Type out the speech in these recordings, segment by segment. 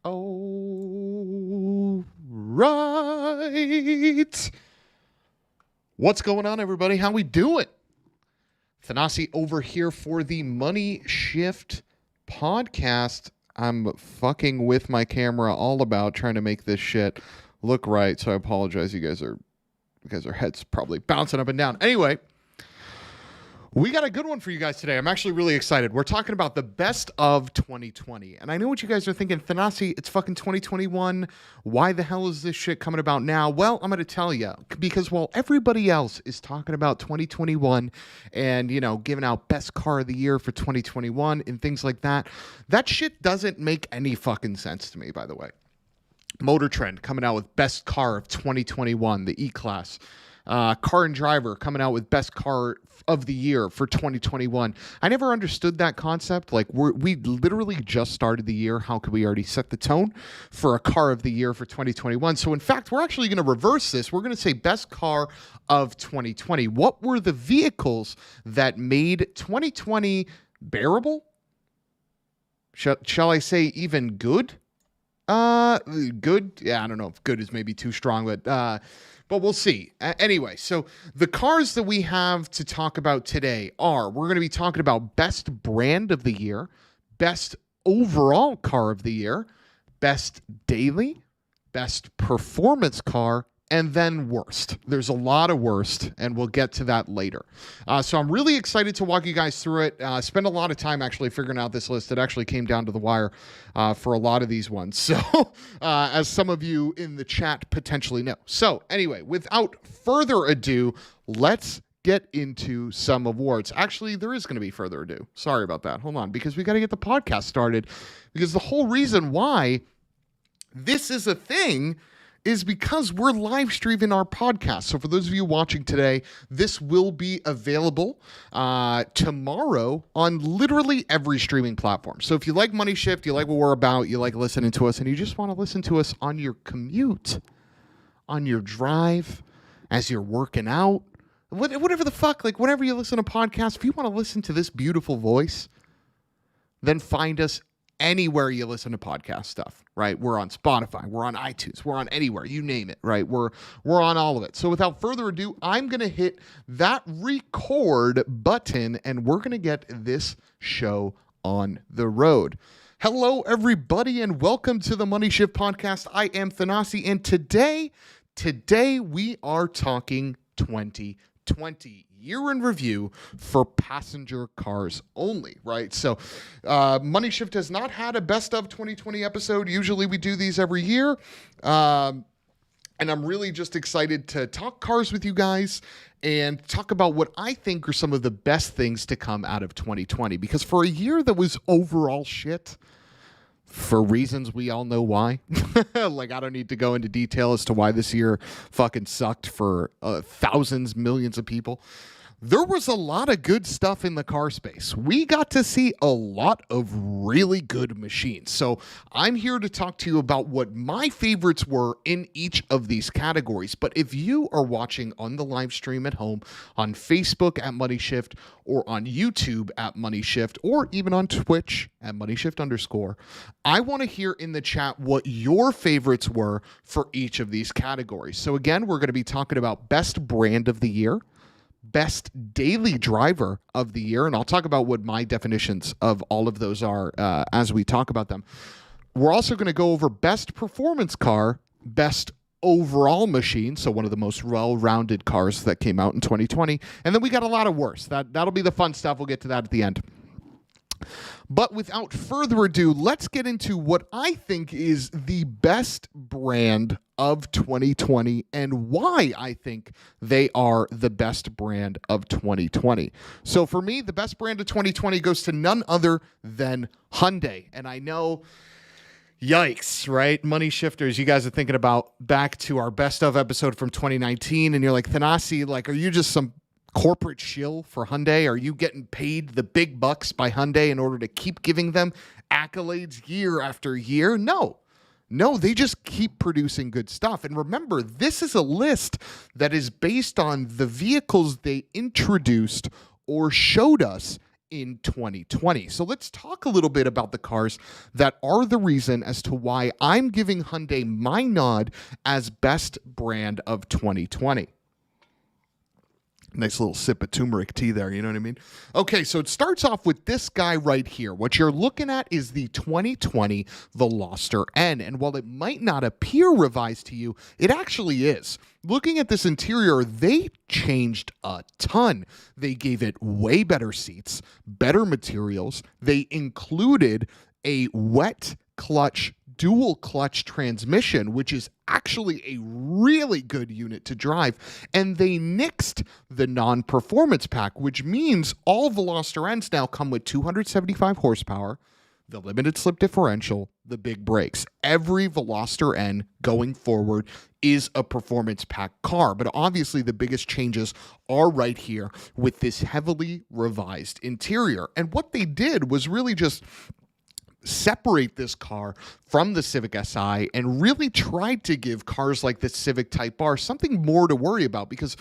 All right. What's going on, everybody? How we doing? Thanasi over here for the Money Shift podcast. I'm fucking with my camera all about trying to make this shit look right, so I apologize. You guys are heads probably bouncing up and down. Anyway, we got a good one for you guys today. I'm actually really excited. We're talking about the best of 2020. And I know what you guys are thinking, Thanasi, it's fucking 2021. Why the hell is this shit coming about now? Well, I'm going to tell you, because while everybody else is talking about 2021 and, you know, giving out best car of the year for 2021 and things like that, that shit doesn't make any fucking sense to me, by the way. Motor Trend coming out with best car of 2021, the E-Class. Car and Driver coming out with best car of the year for 2021. I never understood that concept. Like, we literally just started the year. How could we already set the tone for a car of the year for 2021? So in fact, we're actually going to reverse this. We're going to say best car of 2020. What were the vehicles that made 2020 bearable? Shall I say even good? Good? Yeah, I don't know if good is maybe too strong, but we'll see. Anyway, so the cars that we have to talk about today are, we're going to be talking about best brand of the year, best overall car of the year, best daily, best performance car, and then worst. There's a lot of worst, and we'll get to that later. So I'm really excited to walk you guys through it. Spend a lot of time actually figuring out this list. It actually came down to the wire for a lot of these ones. So as some of you in the chat potentially know. So anyway, without further ado, let's get into some awards. Actually, there is going to be further ado. Sorry about that. Hold on, because we got to get the podcast started. Because the whole reason why this is a thing is because we're live streaming our podcast. So for those of you watching today, this will be available tomorrow on literally every streaming platform. So if you like Money Shift, you like what we're about, you like listening to us, and you just want to listen to us on your commute, on your drive, as you're working out, whatever the fuck, like whenever you listen to podcasts, if you want to listen to this beautiful voice, then find us anywhere you listen to podcast stuff, right? We're on Spotify, we're on iTunes, we're on anywhere, you name it, right? We're on all of it. So without further ado, I'm going to hit that record button and we're going to get this show on the road. Hello, everybody, and welcome to the Money Shift podcast. I am Thanasi, and today we are talking 2020 year in review for passenger cars only, right? So Money Shift has not had a best of 2020 episode. Usually we do these every year. And I'm really just excited to talk cars with you guys and talk about what I think are some of the best things to come out of 2020. Because for a year that was overall shit, for reasons we all know why. Like, I don't need to go into detail as to why this year fucking sucked for thousands, millions of people. There was a lot of good stuff in the car space. We got to see a lot of really good machines. So I'm here to talk to you about what my favorites were in each of these categories. But if you are watching on the live stream at home, on Facebook at Money Shift, or on YouTube at Money Shift, or even on Twitch at MoneyShift_, I want to hear in the chat what your favorites were for each of these categories. So again, we're going to be talking about best brand of the year, best daily driver of the year, and I'll talk about what my definitions of all of those are as we talk about them. We're also going to go over best performance car, best overall machine, so one of the most well-rounded cars that came out in 2020, and then we got a lot of worse. That'll be the fun stuff. We'll get to that at the end. But without further ado, let's get into what I think is the best brand of 2020 and why I think they are the best brand of 2020. So for me, the best brand of 2020 goes to none other than Hyundai. And I know, yikes, right? Money shifters, you guys are thinking about back to our best of episode from 2019, and you're like, Thanasi, like, are you just some corporate shill for Hyundai? Are you getting paid the big bucks by Hyundai in order to keep giving them accolades year after year? No, they just keep producing good stuff. And remember, this is a list that is based on the vehicles they introduced or showed us in 2020. So let's talk a little bit about the cars that are the reason as to why I'm giving Hyundai my nod as best brand of 2020. Nice little sip of turmeric tea there, you know what I mean? Okay, so it starts off with this guy right here. What you're looking at is the 2020 Veloster N, and while it might not appear revised to you, it actually is. Looking at this interior, they changed a ton. They gave it way better seats, better materials. They included a wet clutch dual clutch transmission, which is actually a really good unit to drive. And they nixed the non-performance pack, which means all Veloster Ns now come with 275 horsepower, the limited slip differential, the big brakes. Every Veloster N going forward is a performance pack car, but obviously the biggest changes are right here with this heavily revised interior. And what they did was really just separate this car from the Civic Si and really tried to give cars like the Civic Type R something more to worry about, because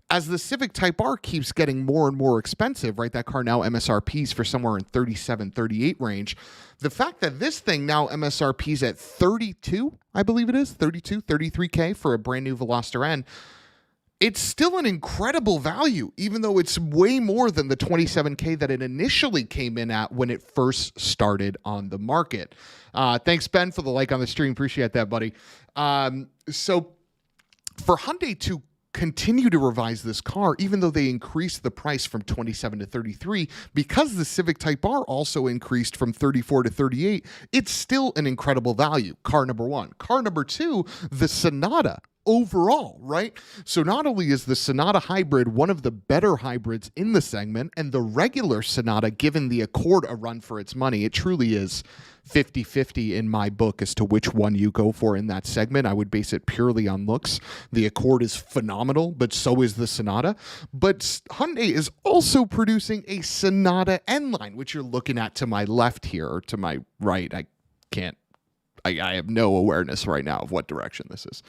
as the Civic Type R keeps getting more and more expensive, right? That car now MSRPs for somewhere in 37, 38 range. The fact that this thing now MSRPs at 32, I believe it is, 32, 33K for a brand new Veloster N, it's still an incredible value, even though it's way more than the 27K that it initially came in at when it first started on the market. Thanks, Ben, for the like on the stream. Appreciate that, buddy. So for Hyundai to continue to revise this car, even though they increased the price from 27 to 33, because the Civic Type R also increased from 34 to 38, it's still an incredible value. Car number one. Car number two, the Sonata. Overall, right? So not only is the Sonata Hybrid one of the better hybrids in the segment, and the regular Sonata given the Accord a run for its money, it truly is 50-50 in my book as to which one you go for in that segment. I would base it purely on looks. The Accord is phenomenal, but so is the Sonata. But Hyundai is also producing a Sonata N line, which you're looking at to my left here, or to my right. I have no awareness right now of what direction this is.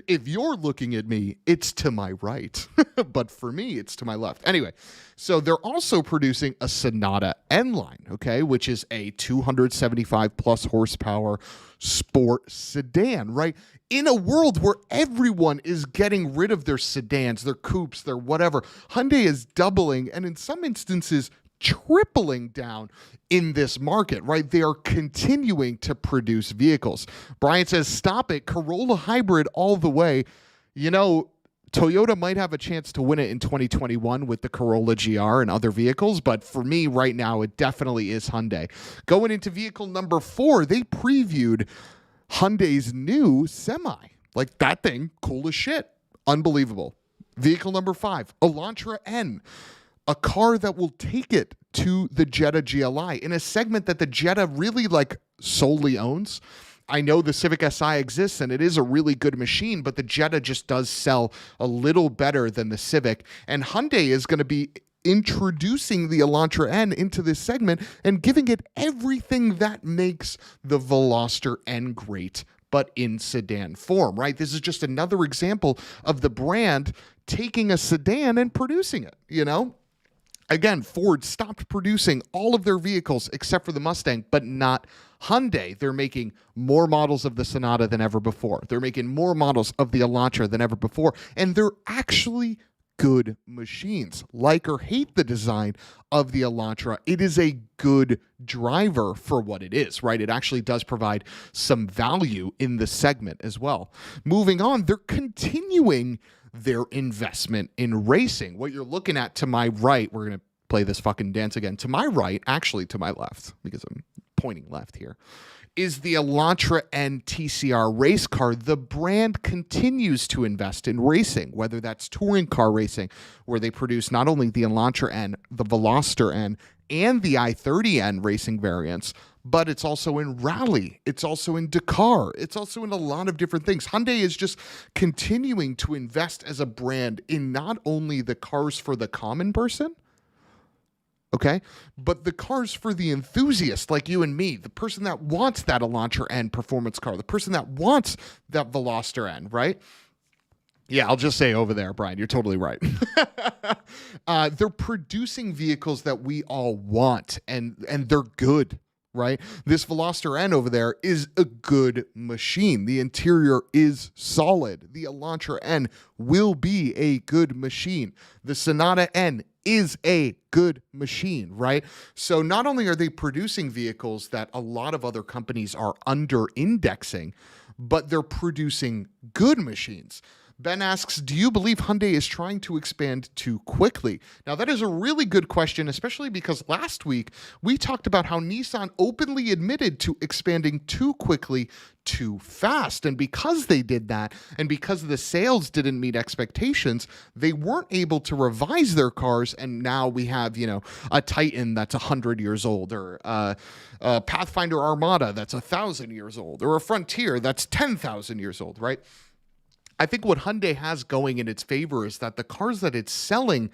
If you're looking at me, it's to my right. But for me, it's to my left. Anyway, so they're also producing a Sonata N line, okay, which is a 275 plus horsepower sport sedan, right? In a world where everyone is getting rid of their sedans, their coupes, their whatever, Hyundai is doubling and in some instances tripling down in this market, right? They are continuing to produce vehicles. Brian says, stop it, Corolla hybrid all the way. You know, Toyota might have a chance to win it in 2021 with the Corolla GR and other vehicles, but for me right now, it definitely is Hyundai. Going into vehicle number 4, they previewed Hyundai's new Semi. Like, that thing, cool as shit. Unbelievable. Vehicle number 5, Elantra N. A car that will take it to the Jetta GLI in a segment that the Jetta really solely owns. I know the Civic Si exists and it is a really good machine, but the Jetta just does sell a little better than the Civic. And Hyundai is going to be introducing the Elantra N into this segment and giving it everything that makes the Veloster N great, but in sedan form, right? This is just another example of the brand taking a sedan and producing it, you know? Again, Ford stopped producing all of their vehicles except for the Mustang, but not Hyundai. They're making more models of the Sonata than ever before. They're making more models of the Elantra than ever before, and they're actually good machines. Like or hate the design of the Elantra, it is a good driver for what it is, right? It actually does provide some value in the segment as well. Moving on, they're continuing their investment in racing. What you're looking at to my right, we're going to play this fucking dance again. To my right, actually to my left, because I'm pointing left here, is the Elantra N TCR race car. The brand continues to invest in racing, whether that's touring car racing, where they produce not only the Elantra N, the Veloster N, and the i30N racing variants, but it's also in rally. It's also in Dakar. It's also in a lot of different things. Hyundai is just continuing to invest as a brand in not only the cars for the common person, okay, but the cars for the enthusiast like you and me, the person that wants that Elantra N performance car, the person that wants that Veloster N, right? Yeah, I'll just say over there, Brian, you're totally right. They're producing vehicles that we all want, and they're good, right? This Veloster N over there is a good machine. The interior is solid. The Elantra N will be a good machine. The Sonata N is a good machine, right? So not only are they producing vehicles that a lot of other companies are under indexing, but they're producing good machines. Ben asks, do you believe Hyundai is trying to expand too quickly? Now, that is a really good question, especially because last week we talked about how Nissan openly admitted to expanding too quickly, too fast. And because they did that, and because the sales didn't meet expectations, they weren't able to revise their cars. And now we have, a Titan that's 100 years old, or a Pathfinder Armada that's 1,000 years old, or a Frontier that's 10,000 years old, right? I think what Hyundai has going in its favor is that the cars that it's selling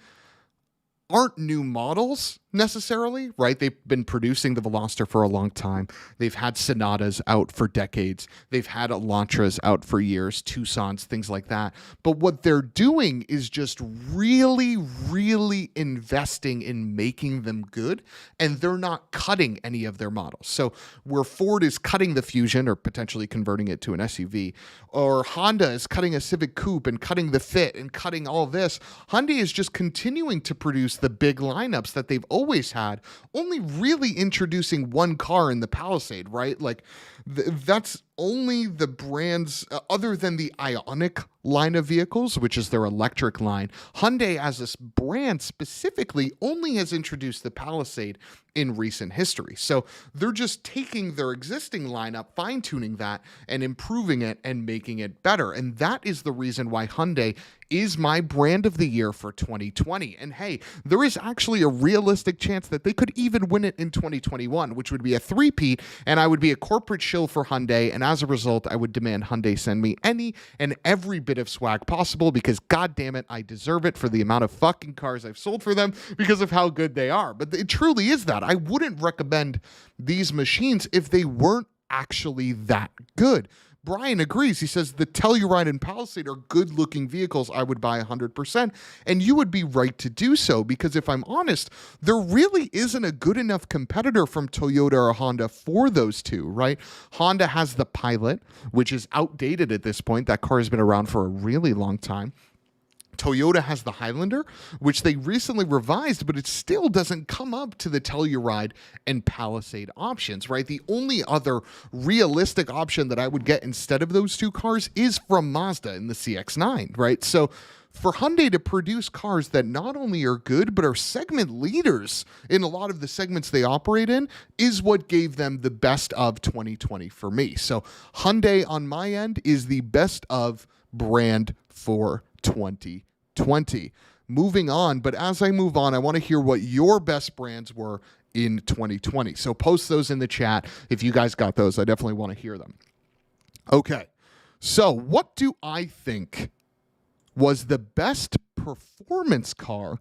aren't new models necessarily, right? They've been producing the Veloster for a long time. They've had Sonatas out for decades. They've had Elantras out for years, Tucsons, things like that. But what they're doing is just really, really investing in making them good, and they're not cutting any of their models. So where Ford is cutting the Fusion or potentially converting it to an SUV, or Honda is cutting a Civic Coupe and cutting the Fit and cutting all this, Hyundai is just continuing to produce the big lineups that they've always had, only really introducing one car in the Palisade, right? Like that's only the brands other than the Ioniq line of vehicles, which is their electric line. Hyundai as this brand specifically only has introduced the Palisade in recent history. So they're just taking their existing lineup, fine-tuning that and improving it and making it better. And that is the reason why Hyundai is my brand of the year for 2020. And hey, there is actually a realistic chance that they could even win it in 2021, which would be a three-peat, and I would be a corporate shill for Hyundai. And as a result, I would demand Hyundai send me any and every bit of swag possible, because god damn it, I deserve it for the amount of fucking cars I've sold for them because of how good they are. But it truly is that. I wouldn't recommend these machines if they weren't actually that good. Brian agrees. He says the Telluride and Palisade are good-looking vehicles I would buy 100%, and you would be right to do so, because if I'm honest, there really isn't a good enough competitor from Toyota or Honda for those two, right? Honda has the Pilot, which is outdated at this point. That car has been around for a really long time. Toyota has the Highlander, which they recently revised, but it still doesn't come up to the Telluride and Palisade options, right? The only other realistic option that I would get instead of those two cars is from Mazda in the CX-9, right? So for Hyundai to produce cars that not only are good, but are segment leaders in a lot of the segments they operate in is what gave them the best of 2020 for me. So Hyundai on my end is the best of brand for 2020. Moving on, but as I move on, I want to hear what your best brands were in 2020. So post those in the chat. If you guys got those, I definitely want to hear them. Okay, so what do I think was the best performance car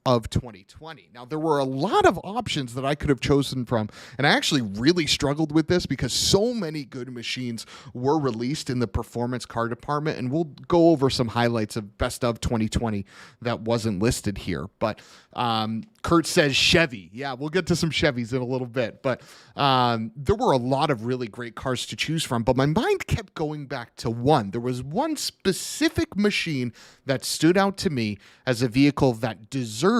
of 2020? Now, there were a lot of options that I could have chosen from, and I actually really struggled with this because so many good machines were released in the performance car department, and we'll go over some highlights of best of 2020 that wasn't listed here. But Kurt says Chevy. Yeah, we'll get to some Chevys in a little bit, but there were a lot of really great cars to choose from, but my mind kept going back to one. There was one specific machine that stood out to me as a vehicle that deserved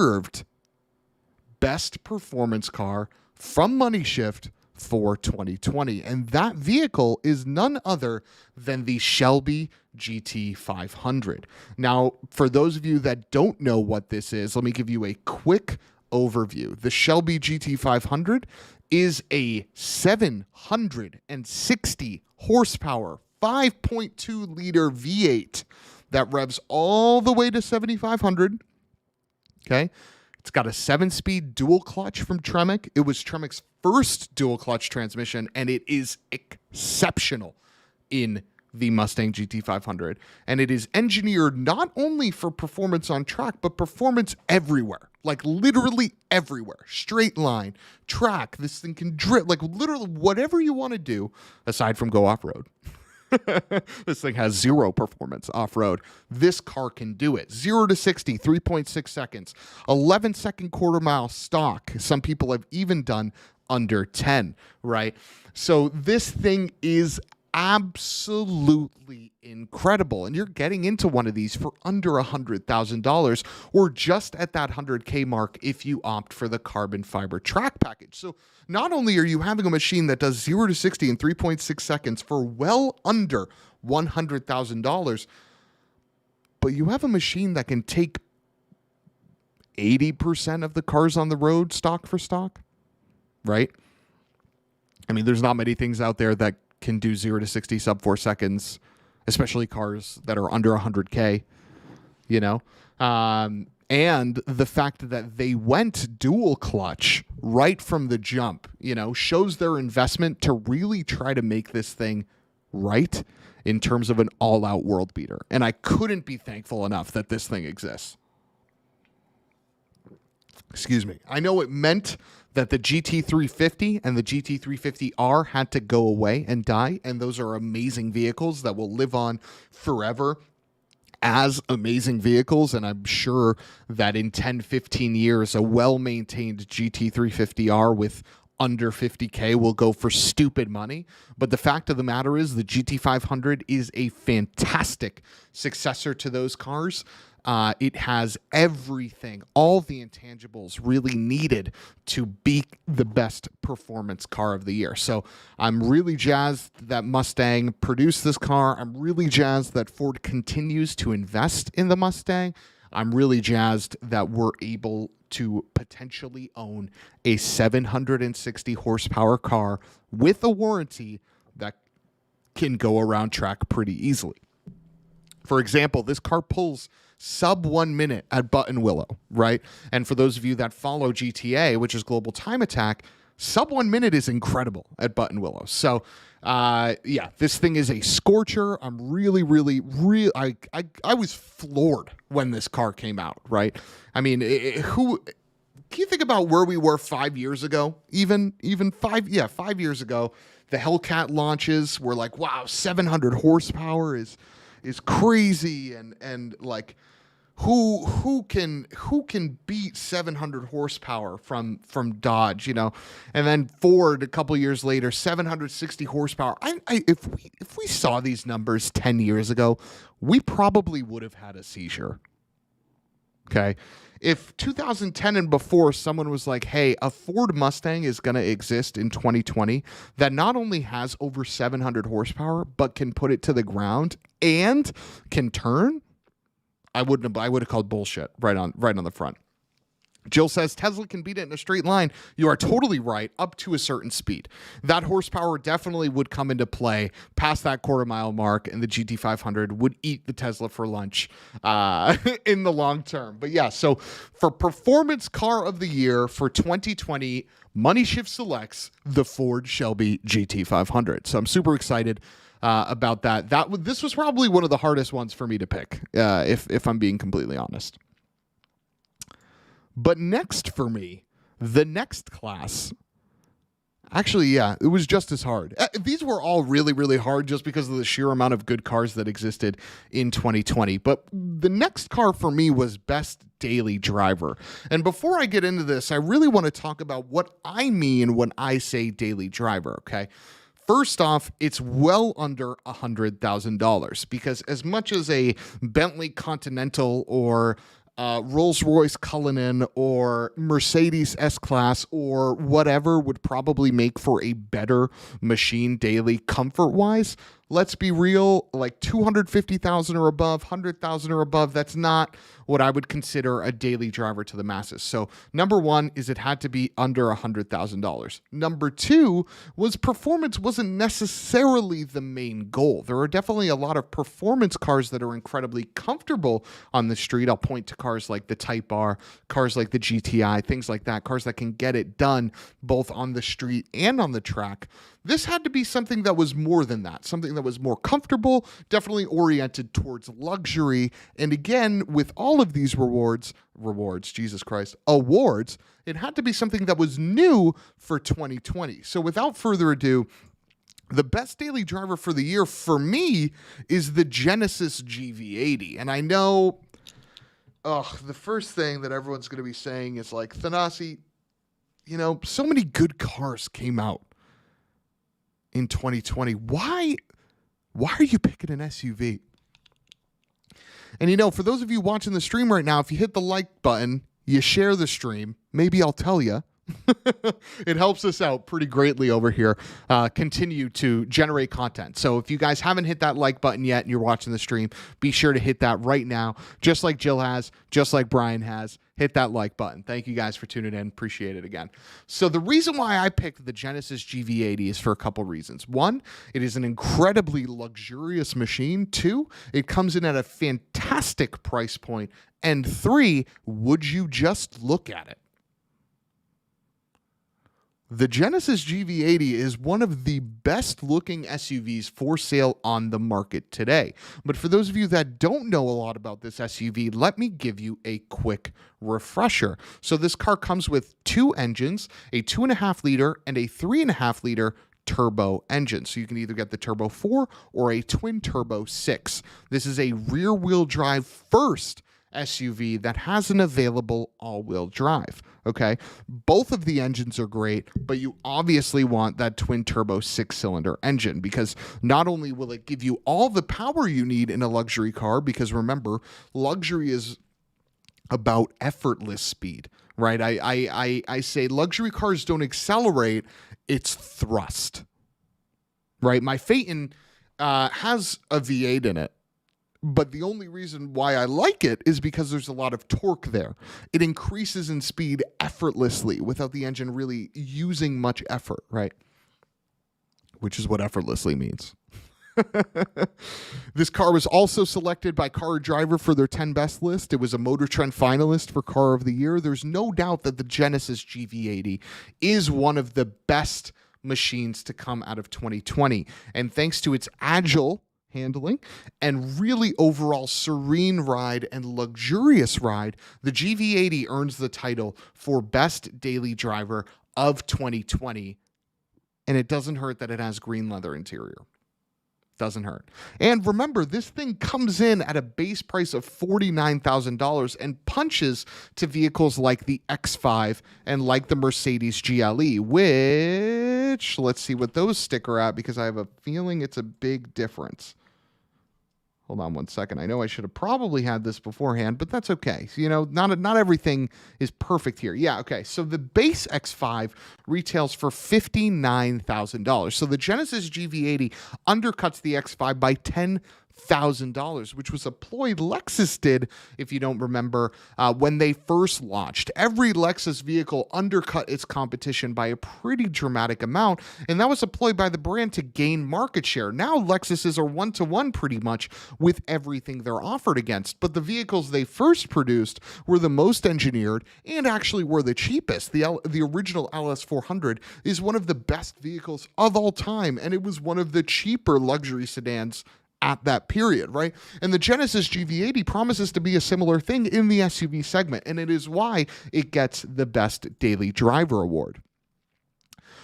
best performance car from MoneyShift for 2020. And that vehicle is none other than the Shelby GT500. Now, for those of you that don't know what this is, let me give you a quick overview. The Shelby GT500 is a 760 horsepower, 5.2 liter V8 that revs all the way to 7,500. Okay. It's got a 7-speed dual clutch from Tremec. It was Tremec's first dual clutch transmission, and it is exceptional in the Mustang GT500. And it is engineered not only for performance on track, but performance everywhere. Like literally everywhere. Straight line, track, this thing can drift, like literally whatever you want to do, aside from go off-road. This thing has zero performance off-road. This car can do it. 0 to 60, 3.6 seconds. 11-second quarter mile stock. Some people have even done under 10, right? So this thing is absolutely incredible. And you're getting into one of these for under $100,000 or just at that 100K mark if you opt for the carbon fiber track package. So not only are you having a machine that does 0 to 60 in 3.6 seconds for well under $100,000, but you have a machine that can take 80% of the cars on the road stock for stock, right? I mean, there's not many things out there that can do 0 to 60 sub 4 seconds, especially cars that are under 100K, you know? And the fact that they went dual clutch right from the jump, you know, shows their investment to really try to make this thing right in terms of an all-out world beater. And I couldn't be thankful enough that this thing exists. Excuse me. I know it meant that the GT350 and the GT350R had to go away and die, and those are amazing vehicles that will live on forever as amazing vehicles, and I'm sure that in 10, 15 years, a well-maintained GT350R with under 50K will go for stupid money. But the fact of the matter is the GT500 is a fantastic successor to those cars. It has everything, all the intangibles really needed to be the best performance car of the year. So I'm really jazzed that Mustang produced this car. I'm really jazzed that Ford continues to invest in the Mustang. I'm really jazzed that we're able to potentially own a 760 horsepower car with a warranty that can go around track pretty easily. For example, this car pulls sub 1 minute at Buttonwillow, right? And for those of you that follow GTA, which is Global Time Attack, sub 1 minute is incredible at Buttonwillow. So, yeah, this thing is a scorcher. I'm really, I was floored when this car came out, right? I mean, can you think about where we were 5 years ago? Even 5 years ago, the Hellcat launches were like, wow, 700 horsepower is crazy, and like who can beat 700 horsepower from Dodge, you know? And then Ford a couple years later, 760 horsepower. If we saw these numbers 10 years ago, we probably would have had a seizure. Okay? If 2010 and before someone was like, hey, a Ford Mustang is going to exist in 2020 that not only has over 700 horsepower, but can put it to the ground and can turn, I would have called bullshit right on the front. Jill says Tesla can beat it in a straight line. You are totally right, up to a certain speed. That horsepower definitely would come into play past that quarter mile mark, and the GT500 would eat the Tesla for lunch in the long term. But yeah, so for Performance Car of the Year for 2020, MoneyShift selects the Ford Shelby GT500. So I'm super excited about that. This was probably one of the hardest ones for me to pick, if I'm being completely honest. But next for me, the next class, actually, yeah, it was just as hard. These were all really, really hard just because of the sheer amount of good cars that existed in 2020. But the next car for me was Best Daily Driver. And before I get into this, I really want to talk about what I mean when I say daily driver, okay? First off, it's well under $100,000 because as much as a Bentley Continental or Rolls-Royce Cullinan or Mercedes S-Class or whatever would probably make for a better machine daily comfort-wise, let's be real, like 250,000 or above, 100,000 or above, that's not what I would consider a daily driver to the masses. So number one is it had to be under $100,000. Number two was performance wasn't necessarily the main goal. There are definitely a lot of performance cars that are incredibly comfortable on the street. I'll point to cars like the Type R, cars like the GTI, things like that, cars that can get it done both on the street and on the track. This had to be something that was more than that, something that was more comfortable, definitely oriented towards luxury. And again, with all of these awards, it had to be something that was new for 2020. So without further ado, The best daily driver for the year for me is the Genesis GV80. And I know, the first thing that everyone's going to be saying is like, Thanasi, so many good cars came out in 2020. Why are you picking an SUV? And for those of you watching the stream right now, if you hit the like button, you share the stream, maybe I'll tell you. It helps us out pretty greatly over here. Continue to generate content. So if you guys haven't hit that like button yet and you're watching the stream, be sure to hit that right now. Just like Jill has, just like Brian has. Hit that like button. Thank you guys for tuning in. Appreciate it again. So the reason why I picked the Genesis GV80 is for a couple reasons. One, it is an incredibly luxurious machine. Two, it comes in at a fantastic price point. And three, would you just look at it? The Genesis GV80 is one of the best looking SUVs for sale on the market today. But for those of you that don't know a lot about this SUV, let me give you a quick refresher. So this car comes with two engines, a 2.5 liter and a 3.5 liter turbo engine. So you can either get the Turbo 4 or a twin turbo 6. This is a rear wheel drive first SUV that has an available all-wheel drive. Okay, both of the engines are great, but you obviously want that twin turbo 6-cylinder engine because not only will it give you all the power you need in a luxury car, because remember, luxury is about effortless speed, right? I say luxury cars don't accelerate, it's thrust, right? My Phaeton has a V8 in it. But the only reason why I like it is because there's a lot of torque there. It increases in speed effortlessly without the engine really using much effort, right? Which is what effortlessly means. This car was also selected by Car Driver for their 10 best list. It was a Motor Trend finalist for Car of the Year. There's no doubt that the Genesis GV80 is one of the best machines to come out of 2020. And thanks to its agile handling and really overall serene ride and luxurious ride, the GV80 earns the title for Best Daily Driver of 2020. And it doesn't hurt that it has green leather interior. Doesn't hurt. And remember, this thing comes in at a base price of $49,000 and punches to vehicles like the X5 and like the Mercedes GLE, which, let's see what those sticker at, because I have a feeling it's a big difference. Hold on one second. I know I should have probably had this beforehand, but that's okay. So, not everything is perfect here. Yeah, okay. So the base X5 retails for $59,000. So the Genesis GV80 undercuts the X5 by $10,000, which was a ploy Lexus did, if you don't remember, when they first launched. Every Lexus vehicle undercut its competition by a pretty dramatic amount, and that was a ploy by the brand to gain market share. Now Lexuses are one-to-one pretty much with everything they're offered against, but the vehicles they first produced were the most engineered and actually were the cheapest. The original LS400 is one of the best vehicles of all time, and it was one of the cheaper luxury sedans at that period, right? And the Genesis GV80 promises to be a similar thing in the SUV segment, and it is why it gets the Best Daily Driver Award.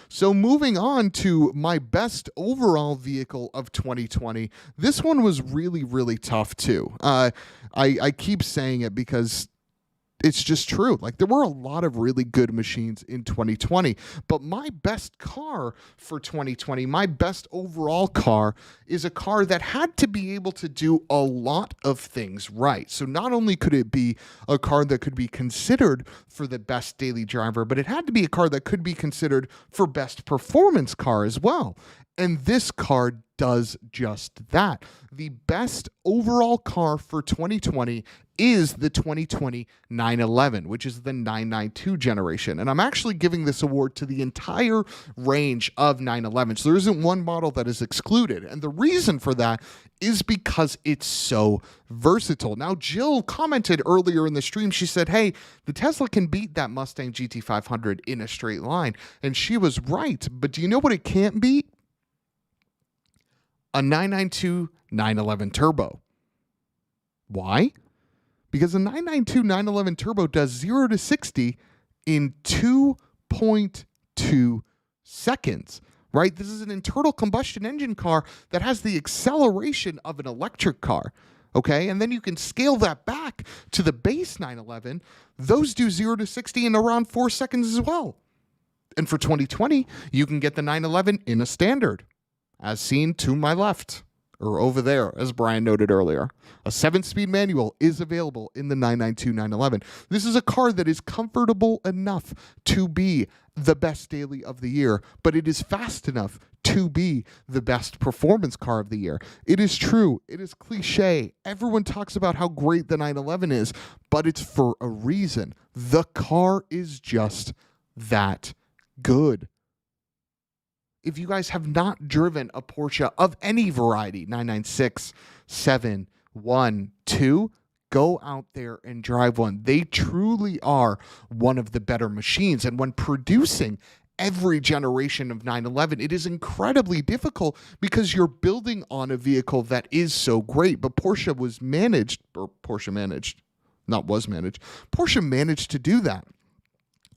So moving on to my best overall vehicle of 2020, this one was really, really tough too. I keep saying it because it's just true. Like, there were a lot of really good machines in 2020, but my best car for 2020, my best overall car, is a car that had to be able to do a lot of things right. So not only could it be a car that could be considered for the best daily driver, but it had to be a car that could be considered for best performance car as well. And this car does just that. The best overall car for 2020 is the 2020 911, which is the 992 generation. And I'm actually giving this award to the entire range of 911. So there isn't one model that is excluded. And the reason for that is because it's so versatile. Now, Jill commented earlier in the stream, she said, hey, the Tesla can beat that Mustang GT500 in a straight line. And she was right. But do you know what it can't beat? A 992 911 Turbo. Why? Because a 992 911 Turbo does 0 to 60 in 2.2 seconds, right? This is an internal combustion engine car that has the acceleration of an electric car, okay? And then you can scale that back to the base 911. Those do 0 to 60 in around 4 seconds as well. And for 2020, you can get the 911 in a standard, as seen to my left, or over there, as Brian noted earlier. A 7-speed manual is available in the 992 911. This is a car that is comfortable enough to be the best daily of the year, but it is fast enough to be the best performance car of the year. It is true. It is cliche. Everyone talks about how great the 911 is, but it's for a reason. The car is just that good. If you guys have not driven a Porsche of any variety, 996, 7, 1, 2, go out there and drive one. They truly are one of the better machines. And when producing every generation of 911, it is incredibly difficult because you're building on a vehicle that is so great. But Porsche managed to do that.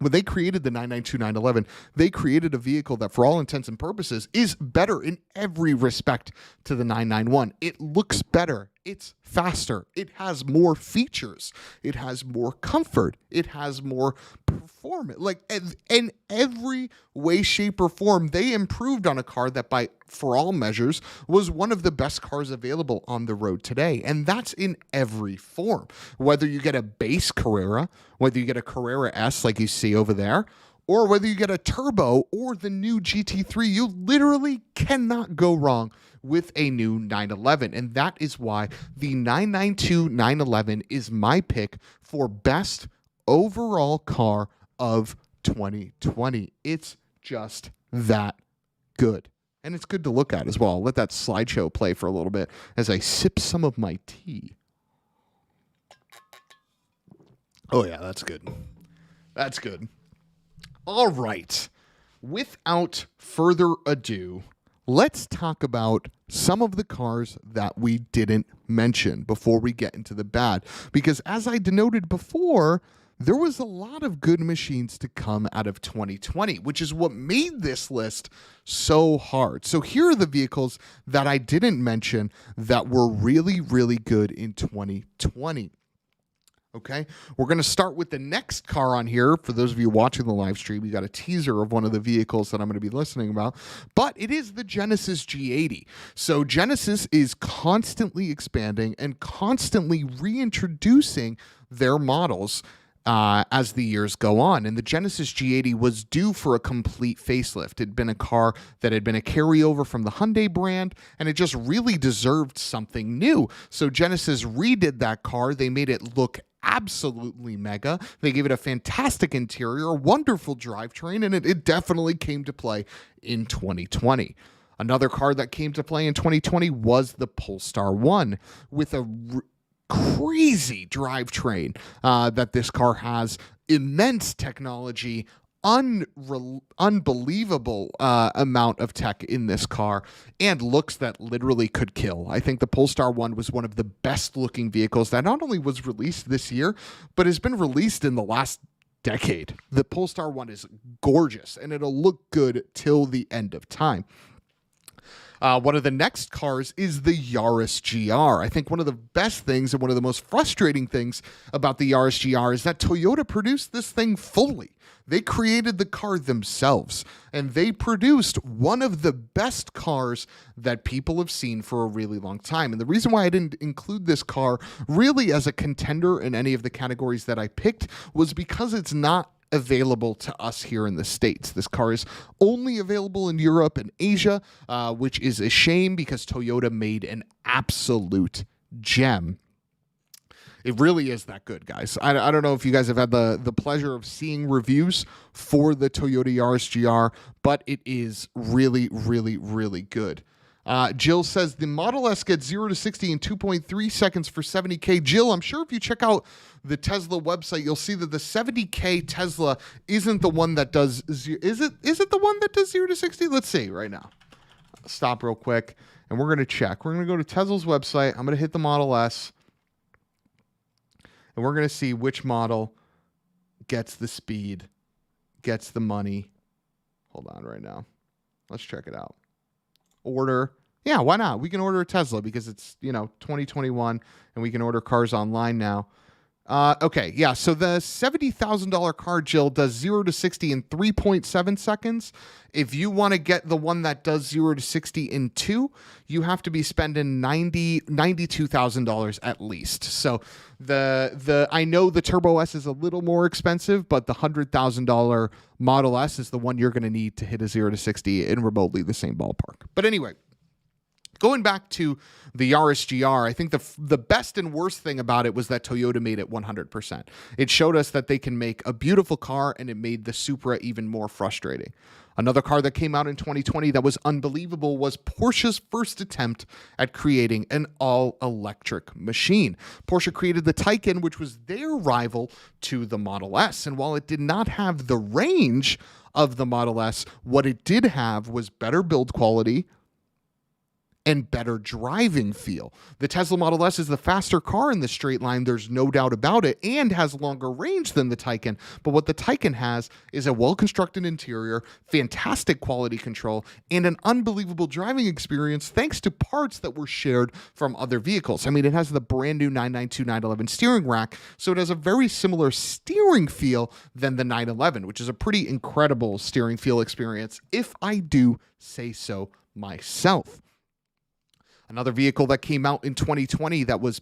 When they created the 992 911, they created a vehicle that, for all intents and purposes, is better in every respect to the 991. It looks better. It's faster. It has more features. It has more comfort. It has more performance. Like, in every way, shape, or form, they improved on a car that, for all measures, was one of the best cars available on the road today. And that's in every form. Whether you get a base Carrera, whether you get a Carrera S like you see over there, or whether you get a turbo or the new GT3, you literally cannot go wrong with a new 911. And that is why the 992 911 is my pick for best overall car of 2020. It's just that good. And it's good to look at as well. I'll let that slideshow play for a little bit as I sip some of my tea. Oh, yeah, that's good. That's good. All right. Without further ado, let's talk about some of the cars that we didn't mention before we get into the bad. Because as I denoted before, there was a lot of good machines to come out of 2020, which is what made this list so hard. So here are the vehicles that I didn't mention that were really, really good in 2020. Okay, we're going to start with the next car on here. For those of you watching the live stream, you got a teaser of one of the vehicles that I'm going to be listening about, but it is the Genesis G80. So Genesis is constantly expanding and constantly reintroducing their models as the years go on. And the Genesis G80 was due for a complete facelift. It had been a car that had been a carryover from the Hyundai brand, and it just really deserved something new. So Genesis redid that car. They made it look absolutely mega. They gave it a fantastic interior, wonderful drivetrain, and it definitely came to play in 2020. Another car that came to play in 2020 was the Polestar 1 with a crazy drivetrain that this car has, immense technology, unbelievable amount of tech in this car, and looks that literally could kill. I think the Polestar 1 was one of the best looking vehicles that not only was released this year, but has been released in the last decade. The Polestar 1 is gorgeous, and it'll look good till the end of time. One of the next cars is the Yaris GR. I think one of the best things and one of the most frustrating things about the Yaris GR is that Toyota produced this thing fully. They created the car themselves, and they produced one of the best cars that people have seen for a really long time. And the reason why I didn't include this car really as a contender in any of the categories that I picked was because it's not available to us here in the States. This car is only available in Europe and Asia, which is a shame because Toyota made an absolute gem. It really is that good, guys. I don't know if you guys have had the pleasure of seeing reviews for the Toyota Yaris GR, but it is really, really, really good. Jill says the Model S gets 0 to 60 in 2.3 seconds for $70K. Jill, I'm sure if you check out the Tesla website, you'll see that the $70K Tesla isn't the one that does. Is it the one that does 0 to 60? Let's see right now. Stop real quick, and we're going to check. We're going to go to Tesla's website. I'm going to hit the Model S, and we're going to see which model gets the speed, gets the money. Hold on right now. Let's check it out. Order. Yeah, why not? We can order a Tesla because it's, 2021 and we can order cars online now. Okay, yeah, so the $70,000 car, Jill, does 0 to 60 in 3.7 seconds. If you want to get the one that does 0 to 60 in 2, you have to be spending $92,000 at least. So I know the Turbo S is a little more expensive, but the $100,000 Model S is the one you're going to need to hit a 0 to 60 in remotely the same ballpark. But anyway, going back to the Yaris GR, I think the best and worst thing about it was that Toyota made it 100%. It showed us that they can make a beautiful car, and it made the Supra even more frustrating. Another car that came out in 2020 that was unbelievable was Porsche's first attempt at creating an all-electric machine. Porsche created the Taycan, which was their rival to the Model S, and while it did not have the range of the Model S, what it did have was better build quality and better driving feel. The Tesla Model S is the faster car in the straight line, there's no doubt about it, and has longer range than the Taycan. But what the Taycan has is a well-constructed interior, fantastic quality control, and an unbelievable driving experience thanks to parts that were shared from other vehicles. I mean, it has the brand new 992 911 steering rack, so it has a very similar steering feel than the 911, which is a pretty incredible steering feel experience, if I do say so myself. Another vehicle that came out in 2020 that was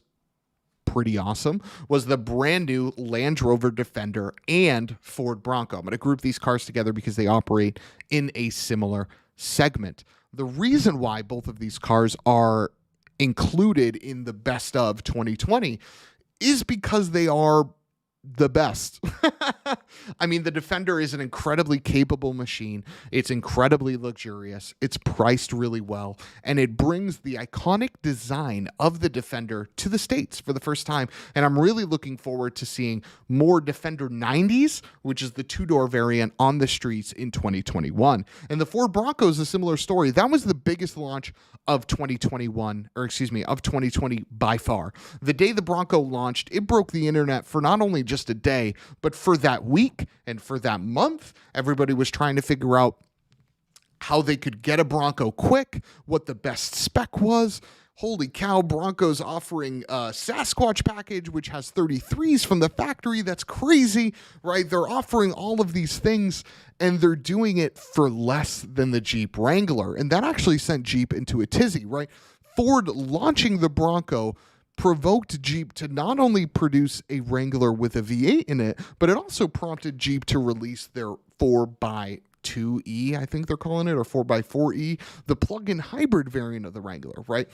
pretty awesome was the brand new Land Rover Defender and Ford Bronco. I'm going to group these cars together because they operate in a similar segment. The reason why both of these cars are included in the best of 2020 is because they are the best. I mean, the Defender is an incredibly capable machine. It's incredibly luxurious. It's priced really well, and it brings the iconic design of the Defender to the States for the first time. And I'm really looking forward to seeing more Defender 90s, which is the two-door variant, on the streets in 2021. And the Ford Bronco is a similar story. That was the biggest launch of 2020 by far. The day the Bronco launched, it broke the internet for not only just a day, but for that week and for that month. Everybody was trying to figure out how they could get a Bronco quick, what the best spec was. Holy cow, Bronco's offering a Sasquatch package, which has 33s from the factory. That's crazy, right? They're offering all of these things, and they're doing it for less than the Jeep Wrangler. And that actually sent Jeep into a tizzy, right? Ford launching the Bronco provoked Jeep to not only produce a Wrangler with a V8 in it, but it also prompted Jeep to release their 4x2E, I think they're calling it, or 4x4E, the plug-in hybrid variant of the Wrangler, right?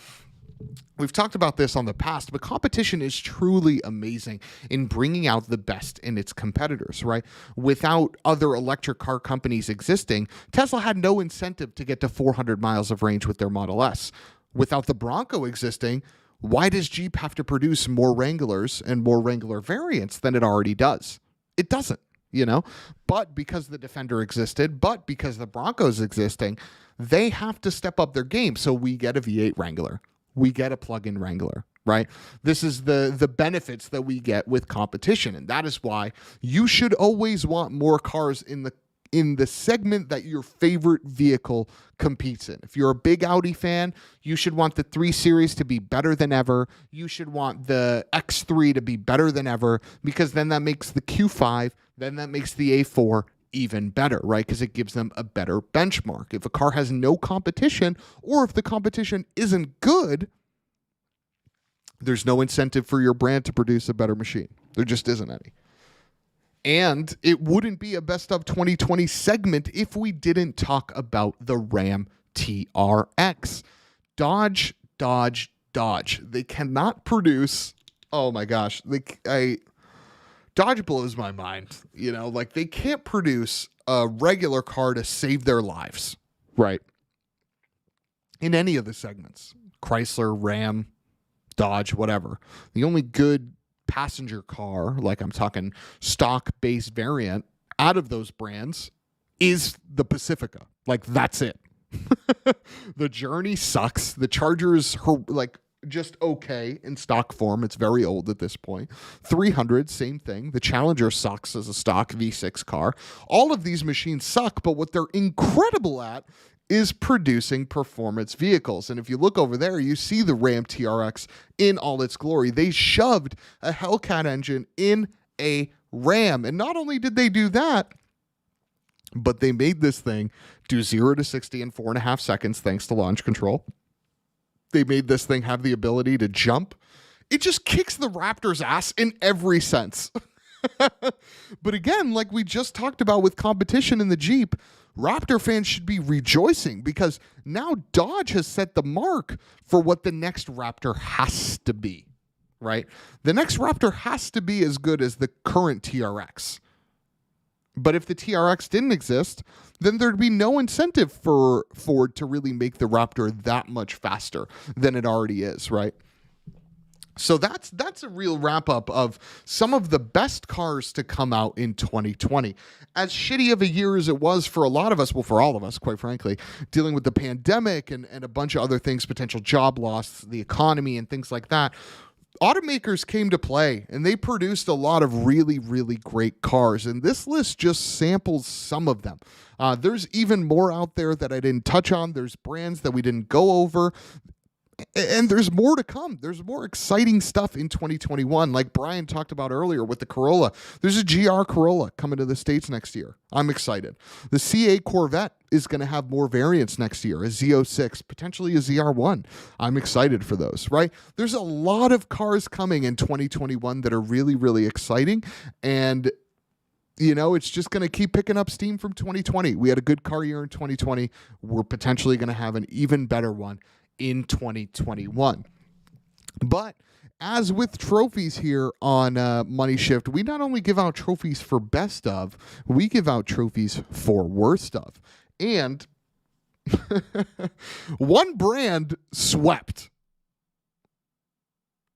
We've talked about this on the past, but competition is truly amazing in bringing out the best in its competitors, right? Without other electric car companies existing, Tesla had no incentive to get to 400 miles of range with their Model S. Without the Bronco existing, why does Jeep have to produce more Wranglers and more Wrangler variants than it already does? It doesn't, But because the Defender existed, but because the Bronco's existing, they have to step up their game. So we get a V8 Wrangler. We get a plug-in Wrangler, right? This is the benefits that we get with competition. And that is why you should always want more cars in the segment that your favorite vehicle competes in. If you're a big Audi fan, you should want the 3 Series to be better than ever. You should want the X3 to be better than ever, because then that makes the Q5, then that makes the A4 even better, right? Because it gives them a better benchmark. If a car has no competition, or if the competition isn't good, there's no incentive for your brand to produce a better machine. There just isn't any. And it wouldn't be a best of 2020 segment if we didn't talk about the Ram TRX. Dodge. They cannot produce, oh my gosh, Dodge blows my mind. They can't produce a regular car to save their lives, right? In any of the segments. Chrysler, Ram, Dodge, whatever. The only good passenger car, like I'm talking stock-based variant, out of those brands is the Pacifica. That's it. The Journey sucks. The Charger's just okay in stock form. It's very old at this point. 300, same thing. The Challenger sucks as a stock V6 car. All of these machines suck, but what they're incredible at is producing performance vehicles. And if you look over there, you see the Ram TRX in all its glory. They shoved a Hellcat engine in a Ram. And not only did they do that, but they made this thing do 0 to 60 in 4.5 seconds thanks to launch control. They made this thing have the ability to jump. It just kicks the Raptor's ass in every sense. But again, like we just talked about with competition in the Jeep, Raptor fans should be rejoicing because now Dodge has set the mark for what the next Raptor has to be, right? The next Raptor has to be as good as the current TRX. But if the TRX didn't exist, then there'd be no incentive for Ford to really make the Raptor that much faster than it already is, right? So that's a real wrap-up of some of the best cars to come out in 2020. As shitty of a year as it was for a lot of us, well, for all of us, quite frankly, dealing with the pandemic and a bunch of other things, potential job loss, the economy, and things like that, automakers came to play, and they produced a lot of really, really great cars. And this list just samples some of them. There's even more out there that I didn't touch on. There's brands that we didn't go over. And there's more to come. There's more exciting stuff in 2021. Like Brian talked about earlier with the Corolla. There's a GR Corolla coming to the States next year. I'm excited. The CA Corvette is going to have more variants next year. A Z06, potentially a ZR1. I'm excited for those, right? There's a lot of cars coming in 2021 that are really, really exciting. And you know, it's just going to keep picking up steam from 2020. We had a good car year in 2020. We're potentially going to have an even better one in 2021. But as with trophies here on Money Shift, we not only give out trophies for best of, we give out trophies for worst of. And one brand swept.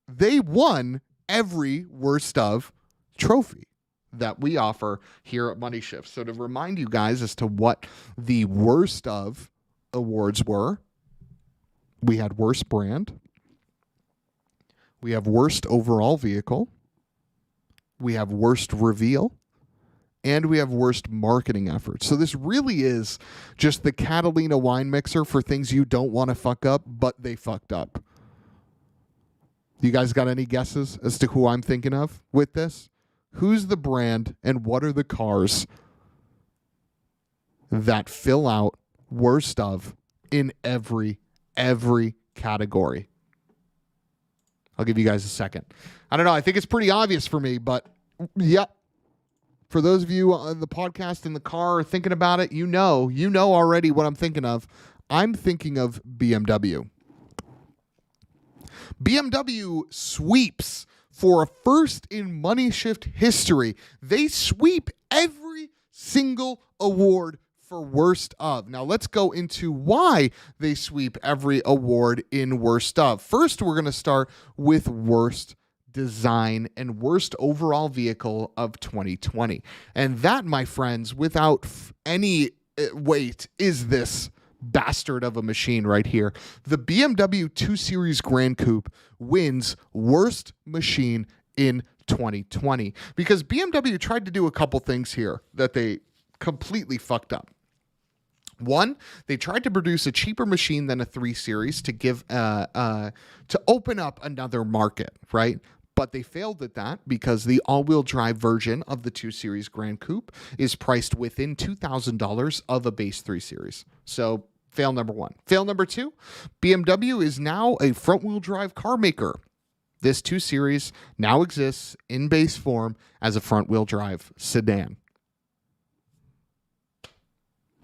They won every worst of trophy that we offer here at Money Shift. So to remind you guys as to what the worst of awards were, we had worst brand, we have worst overall vehicle, we have worst reveal, and we have worst marketing efforts. So this really is just the Catalina wine mixer for things you don't want to fuck up, but they fucked up. You guys got any guesses as to who I'm thinking of with this? Who's the brand and what are the cars that fill out worst of in every category? I'll give you guys a second. I don't know. I think it's pretty obvious for me, but yeah. For those of you on the podcast in the car thinking about it, you know already what I'm thinking of. I'm thinking of BMW. BMW sweeps for a first in Money Shift history. They sweep every single award for worst of. Now let's go into why they sweep every award in worst of. First, we're going to start with worst design and worst overall vehicle of 2020. And that, my friends, without any weight, is this bastard of a machine right here. The BMW 2 Series Grand Coupe wins worst machine in 2020 because BMW tried to do a couple things here that they completely fucked up. One, they tried to produce a cheaper machine than a 3 Series to give to open up another market, right? But they failed at that because the all-wheel drive version of the 2 Series Grand Coupe is priced within $2,000 of a base 3 Series. So fail number one. Fail number two, BMW is now a front-wheel drive car maker. This 2 Series now exists in base form as a front-wheel drive sedan.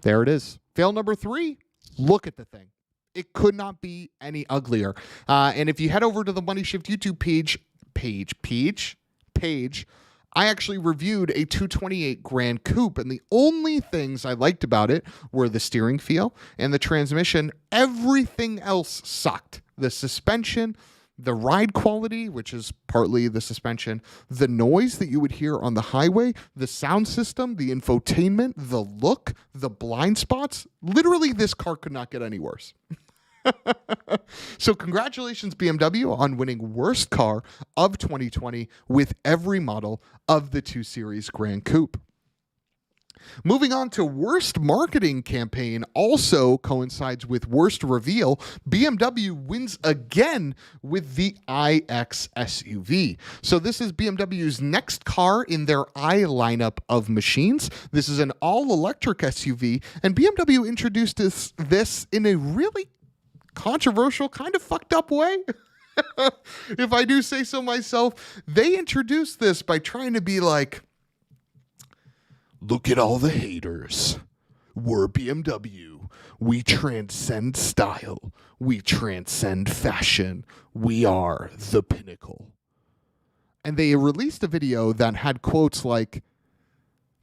There it is. Fail number three, look at the thing. It could not be any uglier. And if you head over to the Money Shift YouTube page, I actually reviewed a 228 Grand Coupe, and the only things I liked about it were the steering feel and the transmission. Everything else sucked. The suspension, the ride quality, which is partly the suspension, the noise that you would hear on the highway, the sound system, the infotainment, the look, the blind spots. Literally, this car could not get any worse. So congratulations, BMW, on winning Worst Car of 2020 with every model of the 2 Series Grand Coupe. Moving on to Worst Marketing Campaign, also coincides with Worst Reveal. BMW wins again with the iX SUV. So this is BMW's next car in their i lineup of machines. This is an all-electric SUV, and BMW introduced this in a really controversial, kind of fucked up way. If I do say so myself, they introduced this by trying to be like, look at all the haters. We're BMW. We transcend style. We transcend fashion. We are the pinnacle. And they released a video that had quotes like,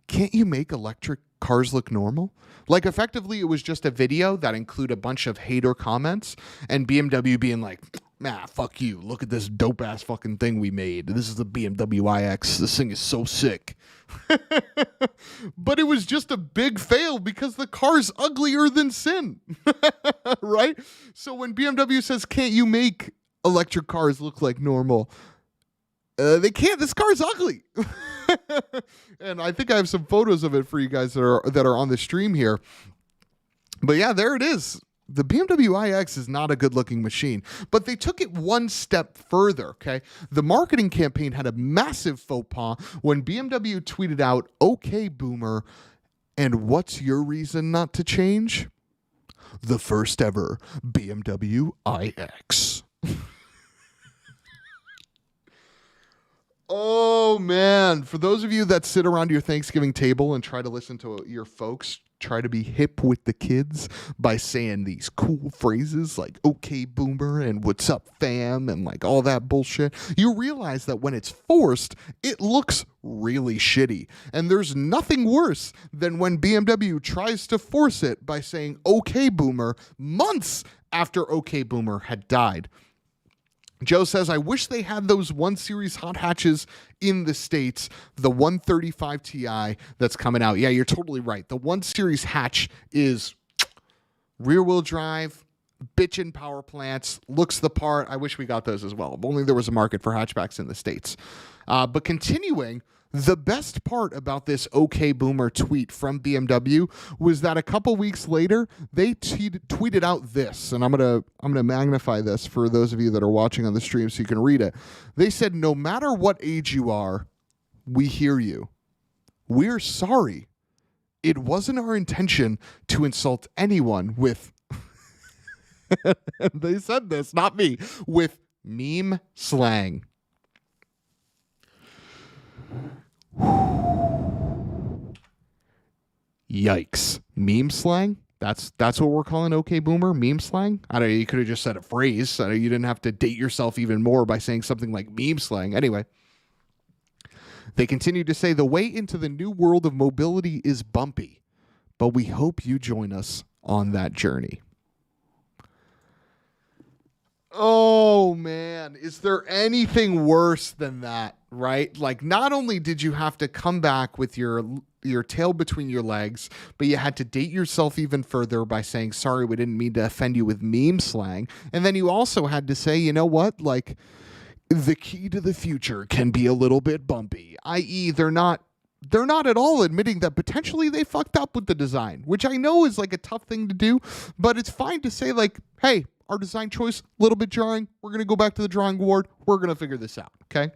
can't you make electric cars look normal? Like, effectively, it was just a video that included a bunch of hater comments and BMW being like, nah, fuck you. Look at this dope-ass fucking thing we made. This is the BMW iX. This thing is so sick. But it was just a big fail because the car's uglier than sin. Right? So when BMW says, can't you make electric cars look like normal? They can't. This car's ugly. And I think I have some photos of it for you guys that are on the stream here. But yeah, there it is. The BMW iX is not a good-looking machine, but they took it one step further, okay? The marketing campaign had a massive faux pas when BMW tweeted out, okay, boomer, and what's your reason not to change? The first ever BMW iX. Oh, man. For those of you that sit around your Thanksgiving table and try to listen to your folks try to be hip with the kids by saying these cool phrases like, okay, boomer, and what's up, fam, and like all that bullshit, you realize that when it's forced, it looks really shitty. And there's nothing worse than when BMW tries to force it by saying, okay, boomer, months after okay, boomer had died. Joe says, I wish they had those 1 Series hot hatches in the States, the 135 Ti that's coming out. Yeah, you're totally right. The 1 Series hatch is rear-wheel drive, bitchin' power plants, looks the part. I wish we got those as well. If only there was a market for hatchbacks in the States. But continuing, the best part about this OK Boomer tweet from BMW was that a couple weeks later, they tweeted out this, and I'm gonna magnify this for those of you that are watching on the stream so you can read it. They said, no matter what age you are, we hear you. We're sorry. It wasn't our intention to insult anyone with, they said this, not me, with meme slang. Yikes. Meme slang? That's what we're calling OK Boomer? Meme slang? I don't know, you could have just said a phrase. You didn't have to date yourself even more by saying something like meme slang. Anyway, they continue to say the way into the new world of mobility is bumpy, but we hope you join us on that journey. Oh, man. Is there anything worse than that, right? Like, not only did you have to come back with your tail between your legs, but you had to date yourself even further by saying, sorry, we didn't mean to offend you with meme slang. And then you also had to say, you know what? Like, the key to the future can be a little bit bumpy, i.e. they're not at all admitting that potentially they fucked up with the design, which I know is like a tough thing to do, but it's fine to say like, hey, our design choice, a little bit jarring. We're going to go back to the drawing board. We're going to figure this out, okay?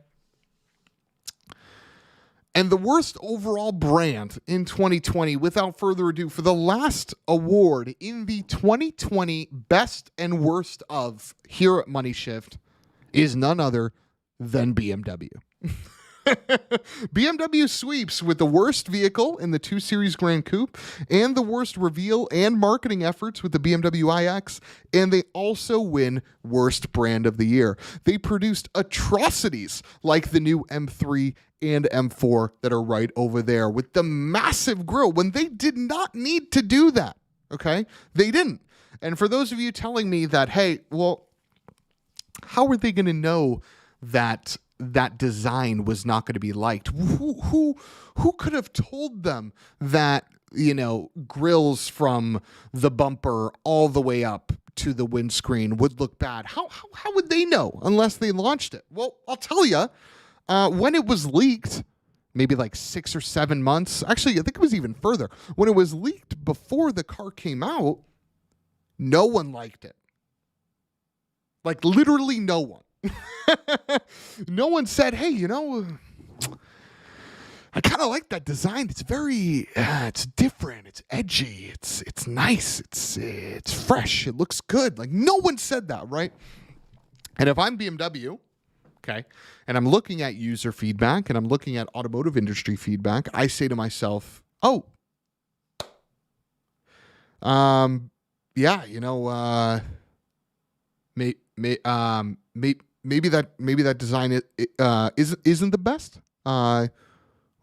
And the worst overall brand in 2020, without further ado, for the last award in the 2020 Best and Worst of here at MoneyShift is none other than BMW. BMW sweeps with the worst vehicle in the 2 Series Grand Coupe and the worst reveal and marketing efforts with the BMW iX, and they also win worst brand of the year. They produced atrocities like the new M3 and M4 that are right over there with the massive grille when they did not need to do that, okay? They didn't. And for those of you telling me that, hey, well, how are they going to know that design was not going to be liked? Who could have told them that, you know, grills from the bumper all the way up to the windscreen would look bad. How would they know unless they launched it? Well, I'll tell you, when it was leaked, maybe like 6 or 7 months. Actually, I think it was even further. When it was leaked before the car came out, no one liked it. Like literally no one. No one said, hey, I kind of like that design. It's very, it's different. It's edgy. It's nice. It's fresh. It looks good. Like no one said that, right? And if I'm BMW, okay, and I'm looking at user feedback and I'm looking at automotive industry feedback, I say to myself, oh, yeah, maybe that design isn't the best.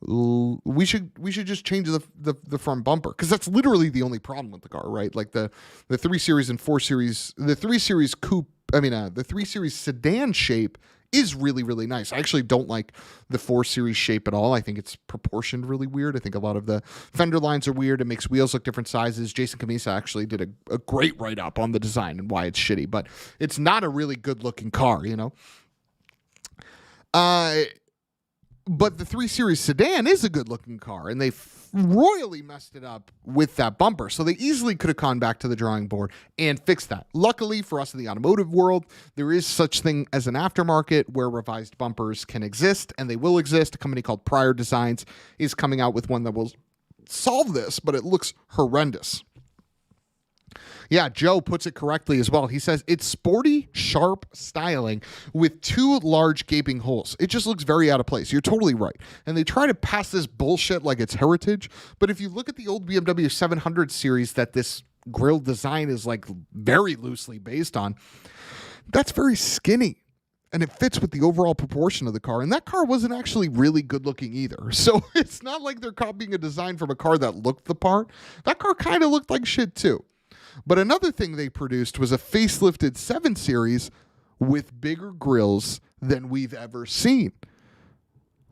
We should just change the front bumper, because that's literally the only problem with the car, right? Like the 3 Series and 4 Series, the 3 Series coupe, the 3 Series sedan shape is really, really nice. I actually don't like the 4 Series shape at all. I think it's proportioned really weird. I think a lot of the fender lines are weird. It makes wheels look different sizes. Jason Camisa actually did a great write-up on the design and why it's shitty, but it's not a really good-looking car, But the 3 Series sedan is a good-looking car, and they royally messed it up with that bumper. So they easily could have gone back to the drawing board and fixed that. Luckily for us in the automotive world, there is such thing as an aftermarket where revised bumpers can exist, and they will exist. A company called Prior Designs is coming out with one that will solve this, but it looks horrendous. Yeah, Joe puts it correctly as well. He says it's sporty, sharp styling with 2 large gaping holes. It just looks very out of place. You're totally right. And they try to pass this bullshit like it's heritage. But if you look at the old BMW 700 series that this grille design is like very loosely based on, that's very skinny. And it fits with the overall proportion of the car. And that car wasn't actually really good looking either. So it's not like they're copying a design from a car that looked the part. That car kind of looked like shit too. But another thing they produced was a facelifted 7 Series with bigger grills than we've ever seen.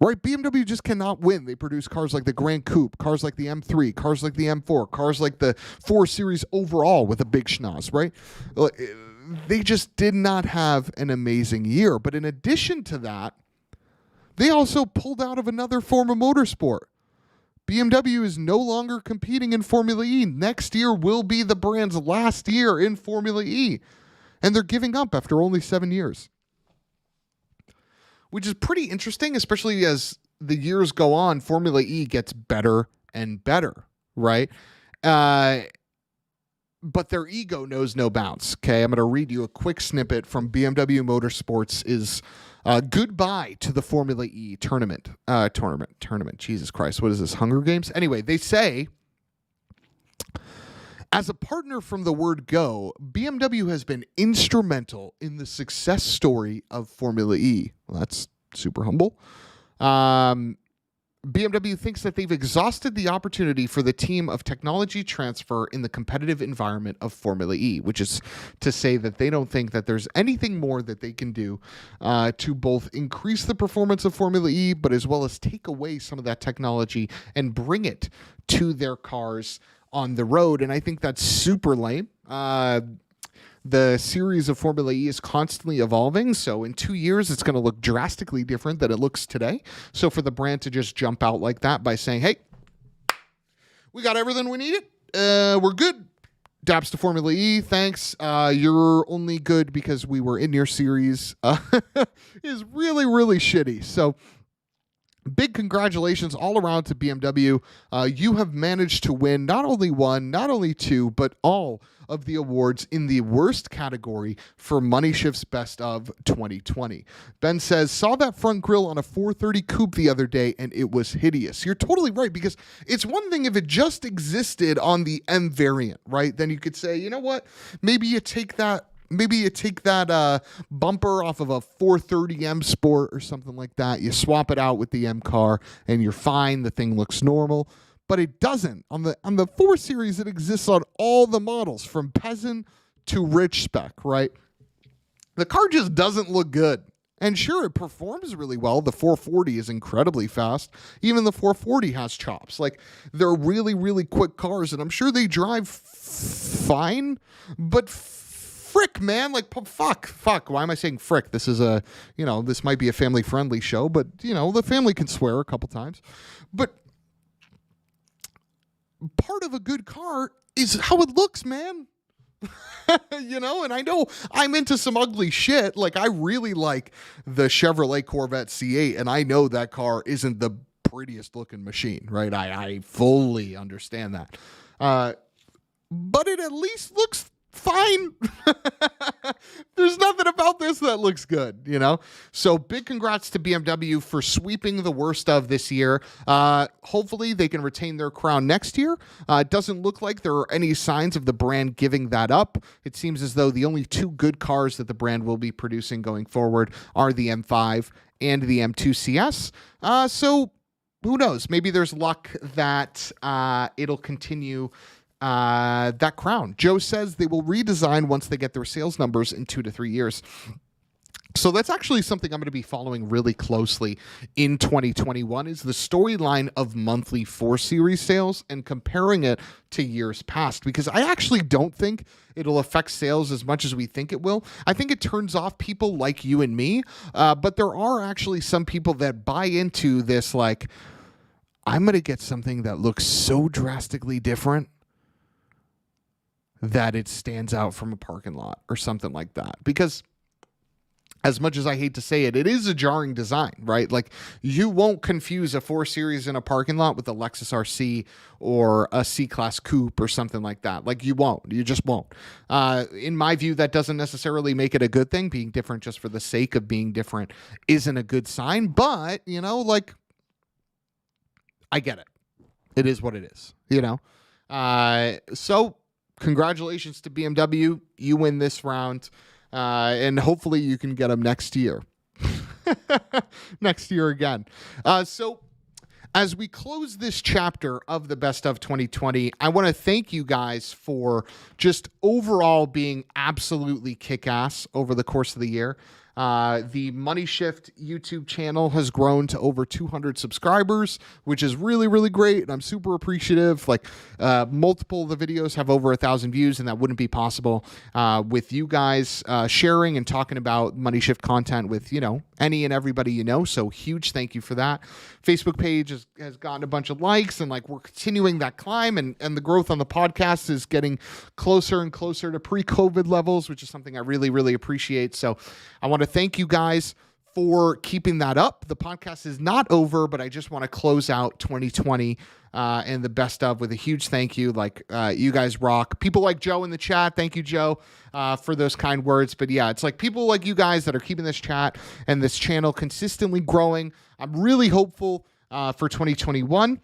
Right? BMW just cannot win. They produce cars like the Grand Coupe, cars like the M3, cars like the M4, cars like the 4 Series overall with a big schnoz, right? They just did not have an amazing year. But in addition to that, they also pulled out of another form of motorsport. BMW is no longer competing in Formula E. Next year will be the brand's last year in Formula E. And they're giving up after only 7 years. Which is pretty interesting, especially as the years go on. Formula E gets better and better, right? But their ego knows no bounds. Okay, I'm going to read you a quick snippet from BMW Motorsports is goodbye to the Formula E tournament. Jesus Christ, what is this, Hunger Games? Anyway, they say, as a partner from the word go, BMW has been instrumental in the success story of Formula E. Well, that's super humble. BMW thinks that they've exhausted the opportunity for the team of technology transfer in the competitive environment of Formula E, which is to say that they don't think that there's anything more that they can do to both increase the performance of Formula E, but as well as take away some of that technology and bring it to their cars on the road. And I think that's super lame. The series of Formula E is constantly evolving, so in 2 years, it's going to look drastically different than it looks today. So for the brand to just jump out like that by saying, hey, we got everything we needed, we're good. Daps to Formula E, thanks. You're only good because we were in your series, is really, really shitty. So big congratulations all around to BMW. You have managed to win not only one, not only two, but all of the awards in the worst category for MoneyShift's Best of 2020. Ben says, saw that front grille on a 430 coupe the other day and it was hideous. You're totally right, because it's one thing if it just existed on the M variant, right? Then you could say, you know what? Maybe you take that bumper off of a 430 M Sport or something like that. You swap it out with the M car and you're fine. The thing looks normal. But it doesn't. On the 4 Series, it exists on all the models, from peasant to rich spec, right? The car just doesn't look good. And sure, it performs really well. The 440 is incredibly fast. Even the 440 has chops. Like, they're really, really quick cars, and I'm sure they drive fine, but frick, man. Like, fuck. Why am I saying frick? This is this might be a family-friendly show, but, the family can swear a couple times. But part of a good car is how it looks, man. And I know I'm into some ugly shit. Like, I really like the Chevrolet Corvette C8, and I know that car isn't the prettiest looking machine, right? I fully understand that. But it at least looks fine. There's nothing about this that looks good, So big congrats to BMW for sweeping the worst of this year. Hopefully they can retain their crown next year. It doesn't look like there are any signs of the brand giving that up. It seems as though the only two good cars that the brand will be producing going forward are the M5 and the M2 CS. So who knows? Maybe there's luck that it'll continue that crown. Joe says they will redesign once they get their sales numbers in 2 to 3 years. So that's actually something I'm going to be following really closely in 2021 is the storyline of monthly 4 Series sales and comparing it to years past, because I actually don't think it'll affect sales as much as we think it will. I think it turns off people like you and me, but there are actually some people that buy into this, like, I'm going to get something that looks so drastically different that it stands out from a parking lot or something like that. Because as much as I hate to say it, it is a jarring design, right? Like, you won't confuse a 4 Series in a parking lot with a Lexus RC or a C-Class Coupe or something like that. Like, you won't. You just won't. In my view, that doesn't necessarily make it a good thing. Being different just for the sake of being different isn't a good sign. But, I get it. It is what it is, So congratulations to BMW. You win this round. And hopefully you can get them next year. Next year again. So as we close this chapter of the Best of 2020, I want to thank you guys for just overall being absolutely kick-ass over the course of the year. The MoneyShift YouTube channel has grown to over 200 subscribers, which is really, really great. And I'm super appreciative. Like, multiple of the videos have over 1,000 views, and that wouldn't be possible with you guys sharing and talking about MoneyShift content with, any and everybody So huge thank you for that. Facebook page has gotten a bunch of likes, and we're continuing that climb, and the growth on the podcast is getting closer and closer to pre-COVID levels, which is something I really, really appreciate. So I want to thank you guys for keeping that up. The podcast is not over, but I just want to close out 2020 and the best of with a huge thank you. You guys rock. People like Joe in the chat. Thank you, Joe, for those kind words. But yeah, it's like people like you guys that are keeping this chat and this channel consistently growing. I'm really hopeful for 2021.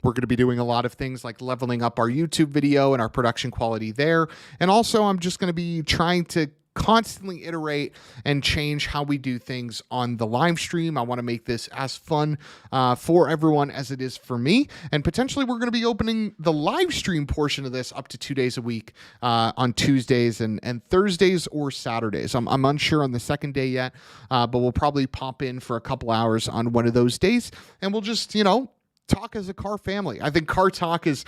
We're going to be doing a lot of things like leveling up our YouTube video and our production quality there. And also, I'm just going to be trying to constantly iterate and change how we do things on the live stream. I want to make this as fun for everyone as it is for me. And potentially we're going to be opening the live stream portion of this up to 2 days a week on Tuesdays and Thursdays or Saturdays. I'm unsure on the second day yet, but we'll probably pop in for a couple hours on one of those days. And we'll just, talk as a car family. I think car talk is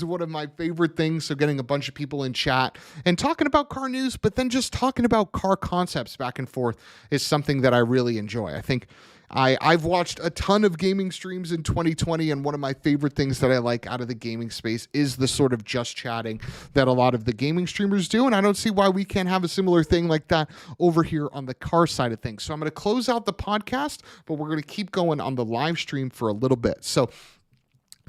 one of my favorite things. So getting a bunch of people in chat and talking about car news, but then just talking about car concepts back and forth is something that I really enjoy. I think I've watched a ton of gaming streams in 2020, and one of my favorite things that I like out of the gaming space is the sort of just chatting that a lot of the gaming streamers do, and I don't see why we can't have a similar thing like that over here on the car side of things. So I'm going to close out the podcast, but we're going to keep going on the live stream for a little bit. So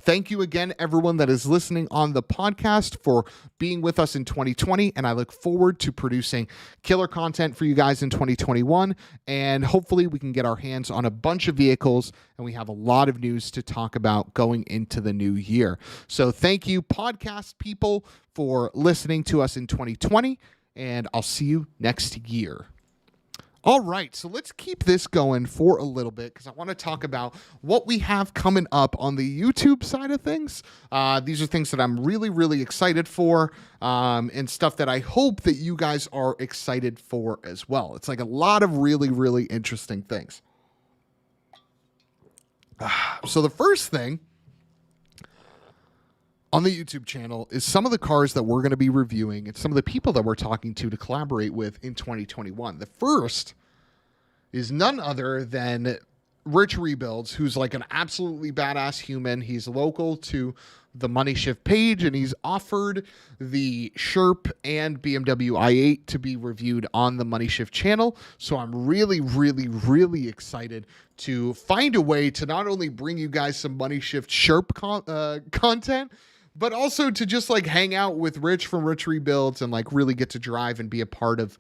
thank you again, everyone that is listening on the podcast, for being with us in 2020, and I look forward to producing killer content for you guys in 2021, and hopefully we can get our hands on a bunch of vehicles, and we have a lot of news to talk about going into the new year. So thank you, podcast people, for listening to us in 2020, and I'll see you next year. All right, so let's keep this going for a little bit because I want to talk about what we have coming up on the YouTube side of things. These are things that I'm really, really excited for, and stuff that I hope that you guys are excited for as well. It's like a lot of really, really interesting things. So the first thing on the YouTube channel is some of the cars that we're going to be reviewing and some of the people that we're talking to collaborate with in 2021. The first is none other than Rich Rebuilds, who's like an absolutely badass human. He's local to the MoneyShift page, and he's offered the Sherp and BMW i8 to be reviewed on the MoneyShift channel. So I'm really, really, really excited to find a way to not only bring you guys some MoneyShift Sherp content, but also to just like hang out with Rich from Rich Rebuilds and like really get to drive and be a part of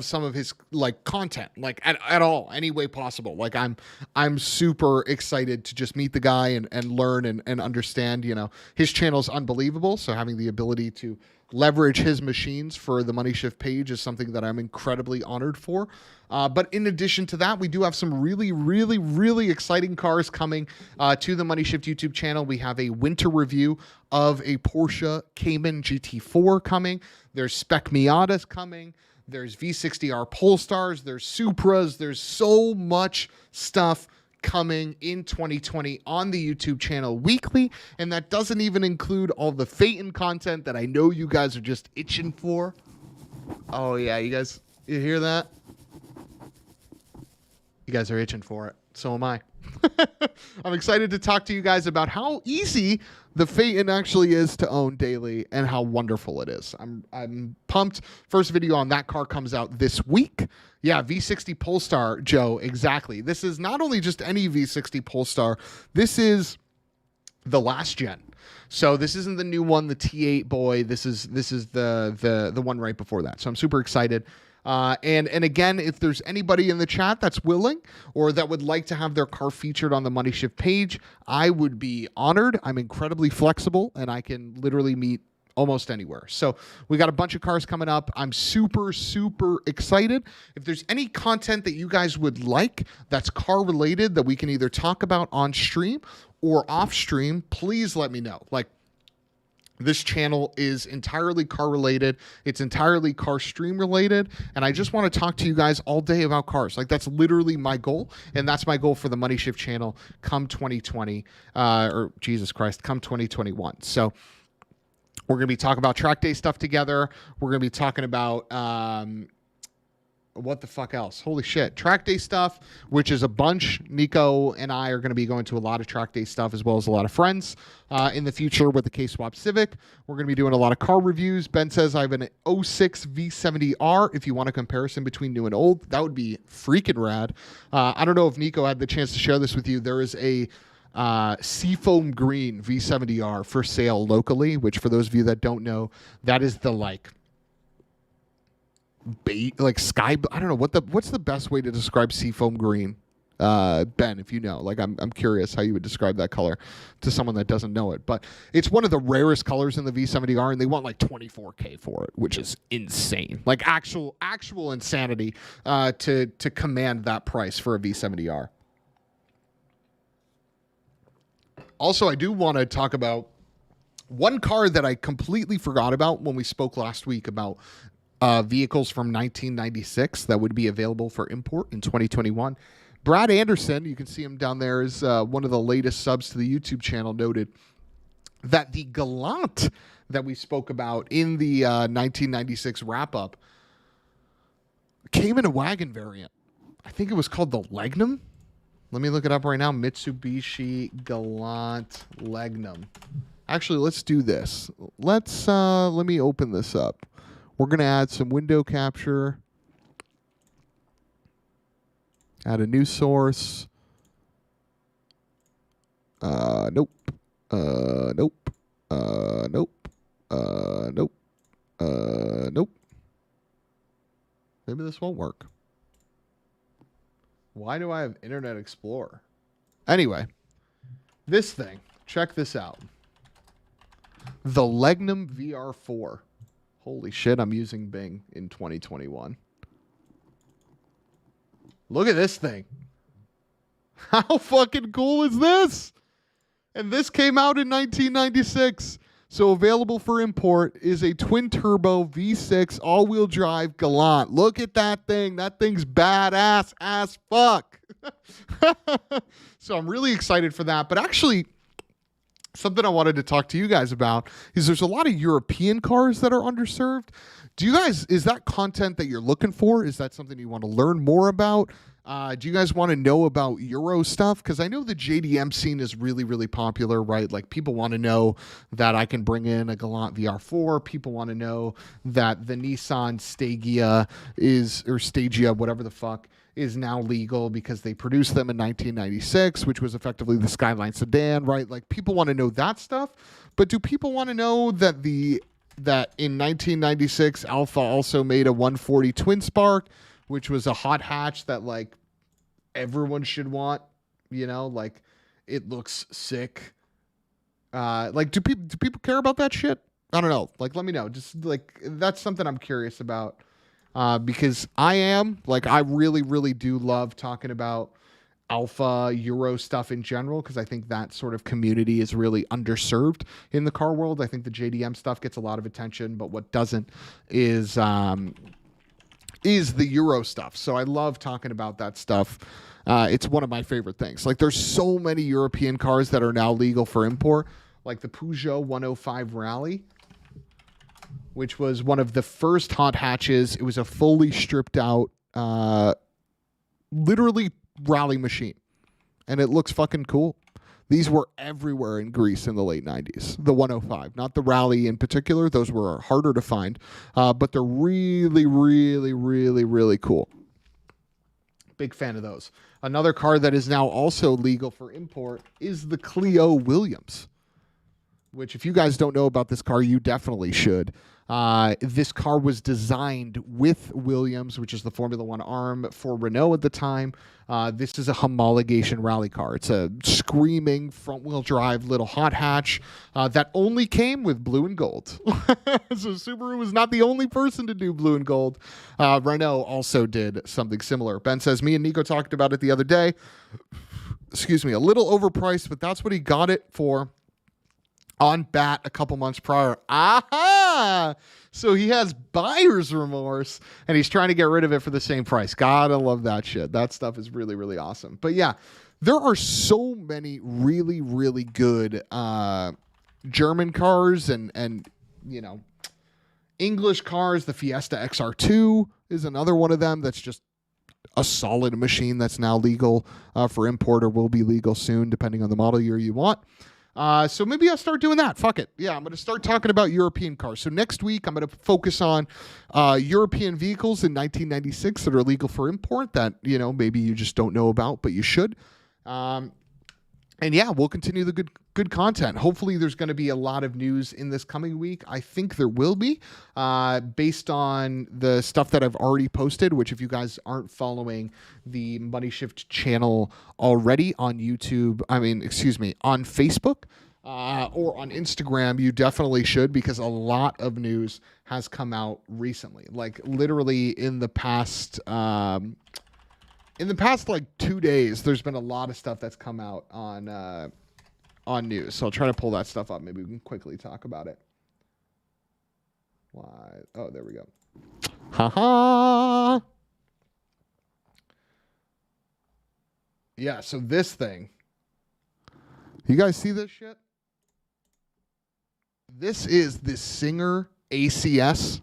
some of his like content, like at all, any way possible. Like I'm super excited to just meet the guy and learn and understand, you know, his channel is unbelievable. So having the ability to leverage his machines for the MoneyShift page is something that I'm incredibly honored for. But in addition to that, we do have some really, really, really exciting cars coming to the MoneyShift YouTube channel. We have a winter review of a Porsche Cayman GT4 coming. There's Spec Miatas coming. There's V60R Polestars, there's Supras, there's so much stuff coming in 2020 on the YouTube channel weekly, and that doesn't even include all the Phaeton content that I know you guys are just itching for. Oh yeah, you hear that? You guys are itching for it. So am I. I'm excited to talk to you guys about how easy the Phaeton actually is to own daily and how wonderful it is. I'm pumped. First video on that car comes out this week. Yeah, V60 Polestar, Joe, exactly. This is not only just any V60 Polestar, this is the last gen. So this isn't the new one, the T8 boy. This is the one right before that. So I'm super excited. And again, if there's anybody in the chat that's willing or that would like to have their car featured on the MoneyShift page, I would be honored. I'm incredibly flexible and I can literally meet almost anywhere. So we got a bunch of cars coming up. I'm super, super excited. If there's any content that you guys would like that's car related that we can either talk about on stream or off stream, please let me know. Like, this channel is entirely car related. It's entirely car stream related. And I just want to talk to you guys all day about cars. Like, that's literally my goal. And that's my goal for the MoneyShift channel come 2020, or Jesus Christ, come 2021. So we're going to be talking about track day stuff together. We're going to be talking about, what the fuck else? Holy shit. Track day stuff, which is a bunch. Nico and I are going to be going to a lot of track day stuff as well as a lot of friends in the future with the K-Swap Civic. We're going to be doing a lot of car reviews. Ben says I have an 06 V70R. If you want a comparison between new and old, that would be freaking rad. I don't know if Nico had the chance to share this with you. There is a Seafoam Green V70R for sale locally, which for those of you that don't know, that is the sky. I don't know what's the best way to describe Seafoam Green. Ben, if you know, like I'm curious how you would describe that color to someone that doesn't know it, but it's one of the rarest colors in the V70R and they want like $24K for it, which is insane. Like actual insanity to command that price for a V70R. Also, I do want to talk about one car that I completely forgot about when we spoke last week about vehicles from 1996 that would be available for import in 2021. Brad Anderson, you can see him down there, is one of the latest subs to the YouTube channel, noted that the Galant that we spoke about in the 1996 wrap-up came in a wagon variant. I think it was called the Legnum. Let me look it up right now. Mitsubishi Galant Legnum. Actually, let's do this. Let me open this up. We're going to add some window capture. Add a new source. Nope. Nope. Nope. Nope. Nope. Maybe this won't work. Why do I have Internet Explorer? Anyway, this thing. Check this out. The Legnum VR4. Holy shit, I'm using Bing in 2021. Look at this thing. How fucking cool is this? And this came out in 1996. So available for import is a twin-turbo V6 all-wheel drive Galant. Look at that thing. That thing's badass as fuck. So I'm really excited for that. But actually, something I wanted to talk to you guys about is there's a lot of European cars that are underserved. Is that content that you're looking for? Is that something you want to learn more about? Do you guys want to know about Euro stuff? Because I know the JDM scene is really, really popular, right? Like, people want to know that I can bring in a Galant VR4. People want to know that the Nissan Stagia, whatever the fuck, is now legal because they produced them in 1996, which was effectively the Skyline sedan, right? Like, people want to know that stuff. But do people want to know that in 1996, Alfa also made a 140 Twin Spark, which was a hot hatch that, like, everyone should want, like, it looks sick. Like, do people care about that shit? I don't know. Like, let me know. Just, like, that's something I'm curious about, because I really, really do love talking about Alpha Euro stuff in general, because I think that sort of community is really underserved in the car world. I think the JDM stuff gets a lot of attention, but what doesn't is the Euro stuff. So I love talking about that stuff. It's one of my favorite things. Like, there's so many European cars that are now legal for import, like the Peugeot 105 Rally, which was one of the first hot hatches. It was a fully stripped out, literally rally machine, and it looks fucking cool. These were everywhere in Greece in the late 90s. The 105, not the Rally in particular. Those were harder to find, but they're really, really, really, really cool. Big fan of those. Another car that is now also legal for import is the Clio Williams, which, if you guys don't know about this car, you definitely should. This car was designed with Williams, which is the Formula One arm for Renault at the time. This is a homologation rally car. It's a screaming front-wheel drive little hot hatch that only came with blue and gold. So Subaru was not the only person to do blue and gold. Renault also did something similar. Ben says, me and Nico talked about it the other day. Excuse me, a little overpriced, but that's what he got it for on bat a couple months prior. Aha! So he has buyer's remorse, and he's trying to get rid of it for the same price. Gotta love that shit. That stuff is really, really awesome. But yeah, there are so many really, really good German cars and English cars. The Fiesta XR2 is another one of them that's just a solid machine that's now legal for import, or will be legal soon, depending on the model year you want. So maybe I'll start doing that. Fuck it. Yeah, I'm going to start talking about European cars. So next week, I'm going to focus on European vehicles in 1996 that are legal for import that, maybe you just don't know about, but you should. And yeah, we'll continue the good content. Hopefully there's going to be a lot of news in this coming week. I think there will be, based on the stuff that I've already posted, which, if you guys aren't following the MoneyShift channel already on on Facebook, or on Instagram, you definitely should, because a lot of news has come out recently. Like, literally in the past 2 days, there's been a lot of stuff that's come out on news. So I'll try to pull that stuff up. Maybe we can quickly talk about it. Why? Oh, there we go. Ha. Yeah, so this thing. You guys see this shit? This is the Singer ACS.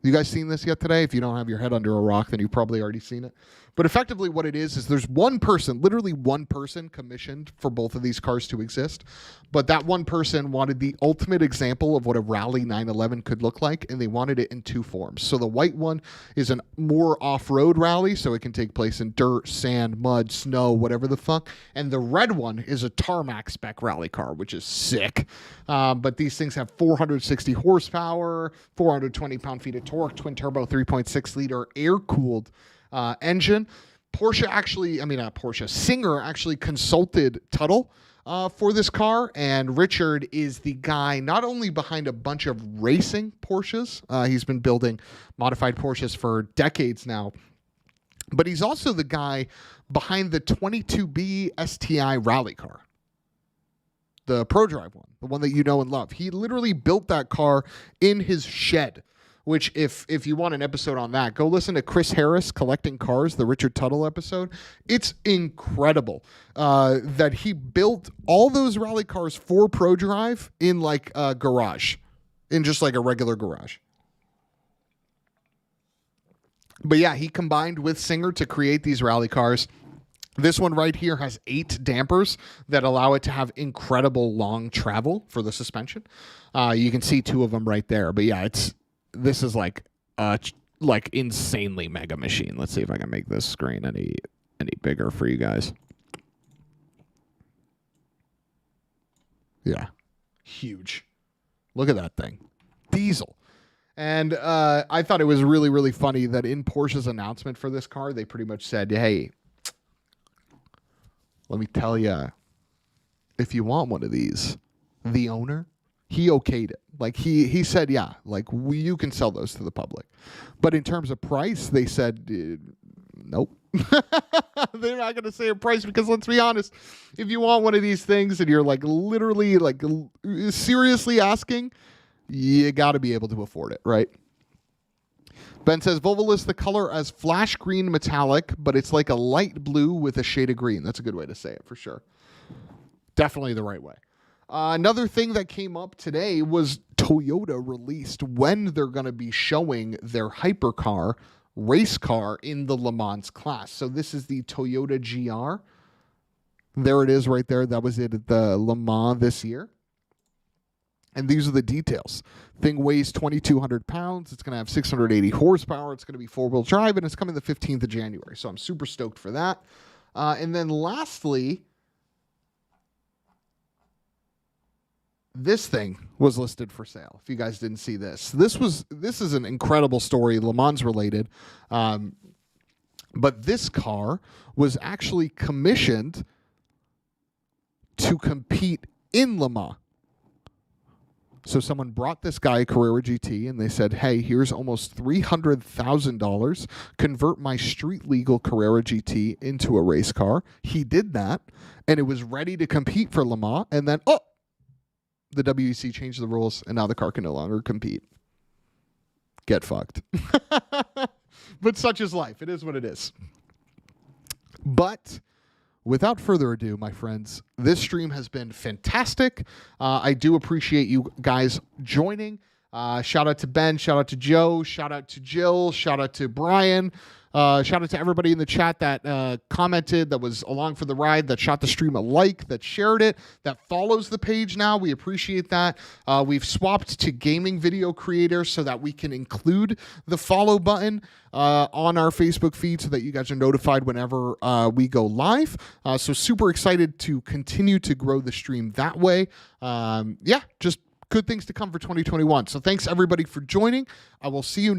You guys seen this yet today? If you don't have your head under a rock, then you've probably already seen it. But effectively what it is there's one person, literally one person, commissioned for both of these cars to exist. But that one person wanted the ultimate example of what a Rally 911 could look like, and they wanted it in two forms. So the white one is a more off-road rally, so it can take place in dirt, sand, mud, snow, whatever the fuck. And the red one is a tarmac spec rally car, which is sick. But these things have 460 horsepower, 420 pound-feet of torque, twin-turbo 3.6-liter air-cooled engine. Singer actually consulted Tuttle for this car, and Richard is the guy not only behind a bunch of racing Porsches, he's been building modified Porsches for decades now, but he's also the guy behind the 22B STI rally car, the ProDrive one, the one that you know and love. He literally built that car in his shed which if you want an episode on that, go listen to Chris Harris Collecting Cars, the Richard Tuttle episode. It's incredible that he built all those rally cars for Pro Drive in like a garage, in just like a regular garage. But yeah, he combined with Singer to create these rally cars. This one right here has 8 dampers that allow it to have incredible long travel for the suspension. You can see 2 of them right there. But yeah, this is like insanely mega machine. Let's see if I can make this screen any bigger for you guys. Yeah, huge. Look at that thing, diesel. And I thought it was really, really funny that in Porsche's announcement for this car, they pretty much said, hey, let me tell you, if you want one of these, the owner, he okayed it. Like he said, yeah, like you can sell those to the public. But in terms of price, they said, nope. They're not going to say a price because let's be honest, if you want one of these things and you're like literally like seriously asking, you got to be able to afford it, right? Ben says, Volvo lists the color as flash green metallic, but it's like a light blue with a shade of green. That's a good way to say it, for sure. Definitely the right way. Another thing that came up today was Toyota released when they're going to be showing their hypercar race car in the Le Mans class. So this is the Toyota GR. There it is right there. That was it at the Le Mans this year. And these are the details. Thing weighs 2,200 pounds. It's going to have 680 horsepower. It's going to be 4-wheel drive, and it's coming the 15th of January. So I'm super stoked for that. And then lastly, this thing was listed for sale. If you guys didn't see this. This is an incredible story, Le Mans related. But this car was actually commissioned to compete in Le Mans. So someone brought this guy a Carrera GT and they said, hey, here's almost $300,000. Convert my street legal Carrera GT into a race car. He did that and it was ready to compete for Le Mans. And then, the WEC changed the rules and now the car can no longer compete. Get fucked. But such is life. It is what it is. But without further ado, my friends, this stream has been fantastic. I do appreciate you guys joining. Shout out to Ben. Shout out to Joe. Shout out to Jill. Shout out to Brian. Shout out to everybody in the chat that commented, that was along for the ride, that shot the stream a like, that shared it, that follows the page now. We appreciate that. We've swapped to gaming video creators so that we can include the follow button on our Facebook feed so that you guys are notified whenever we go live. So super excited to continue to grow the stream that way. Just good things to come for 2021. So thanks everybody for joining. I will see you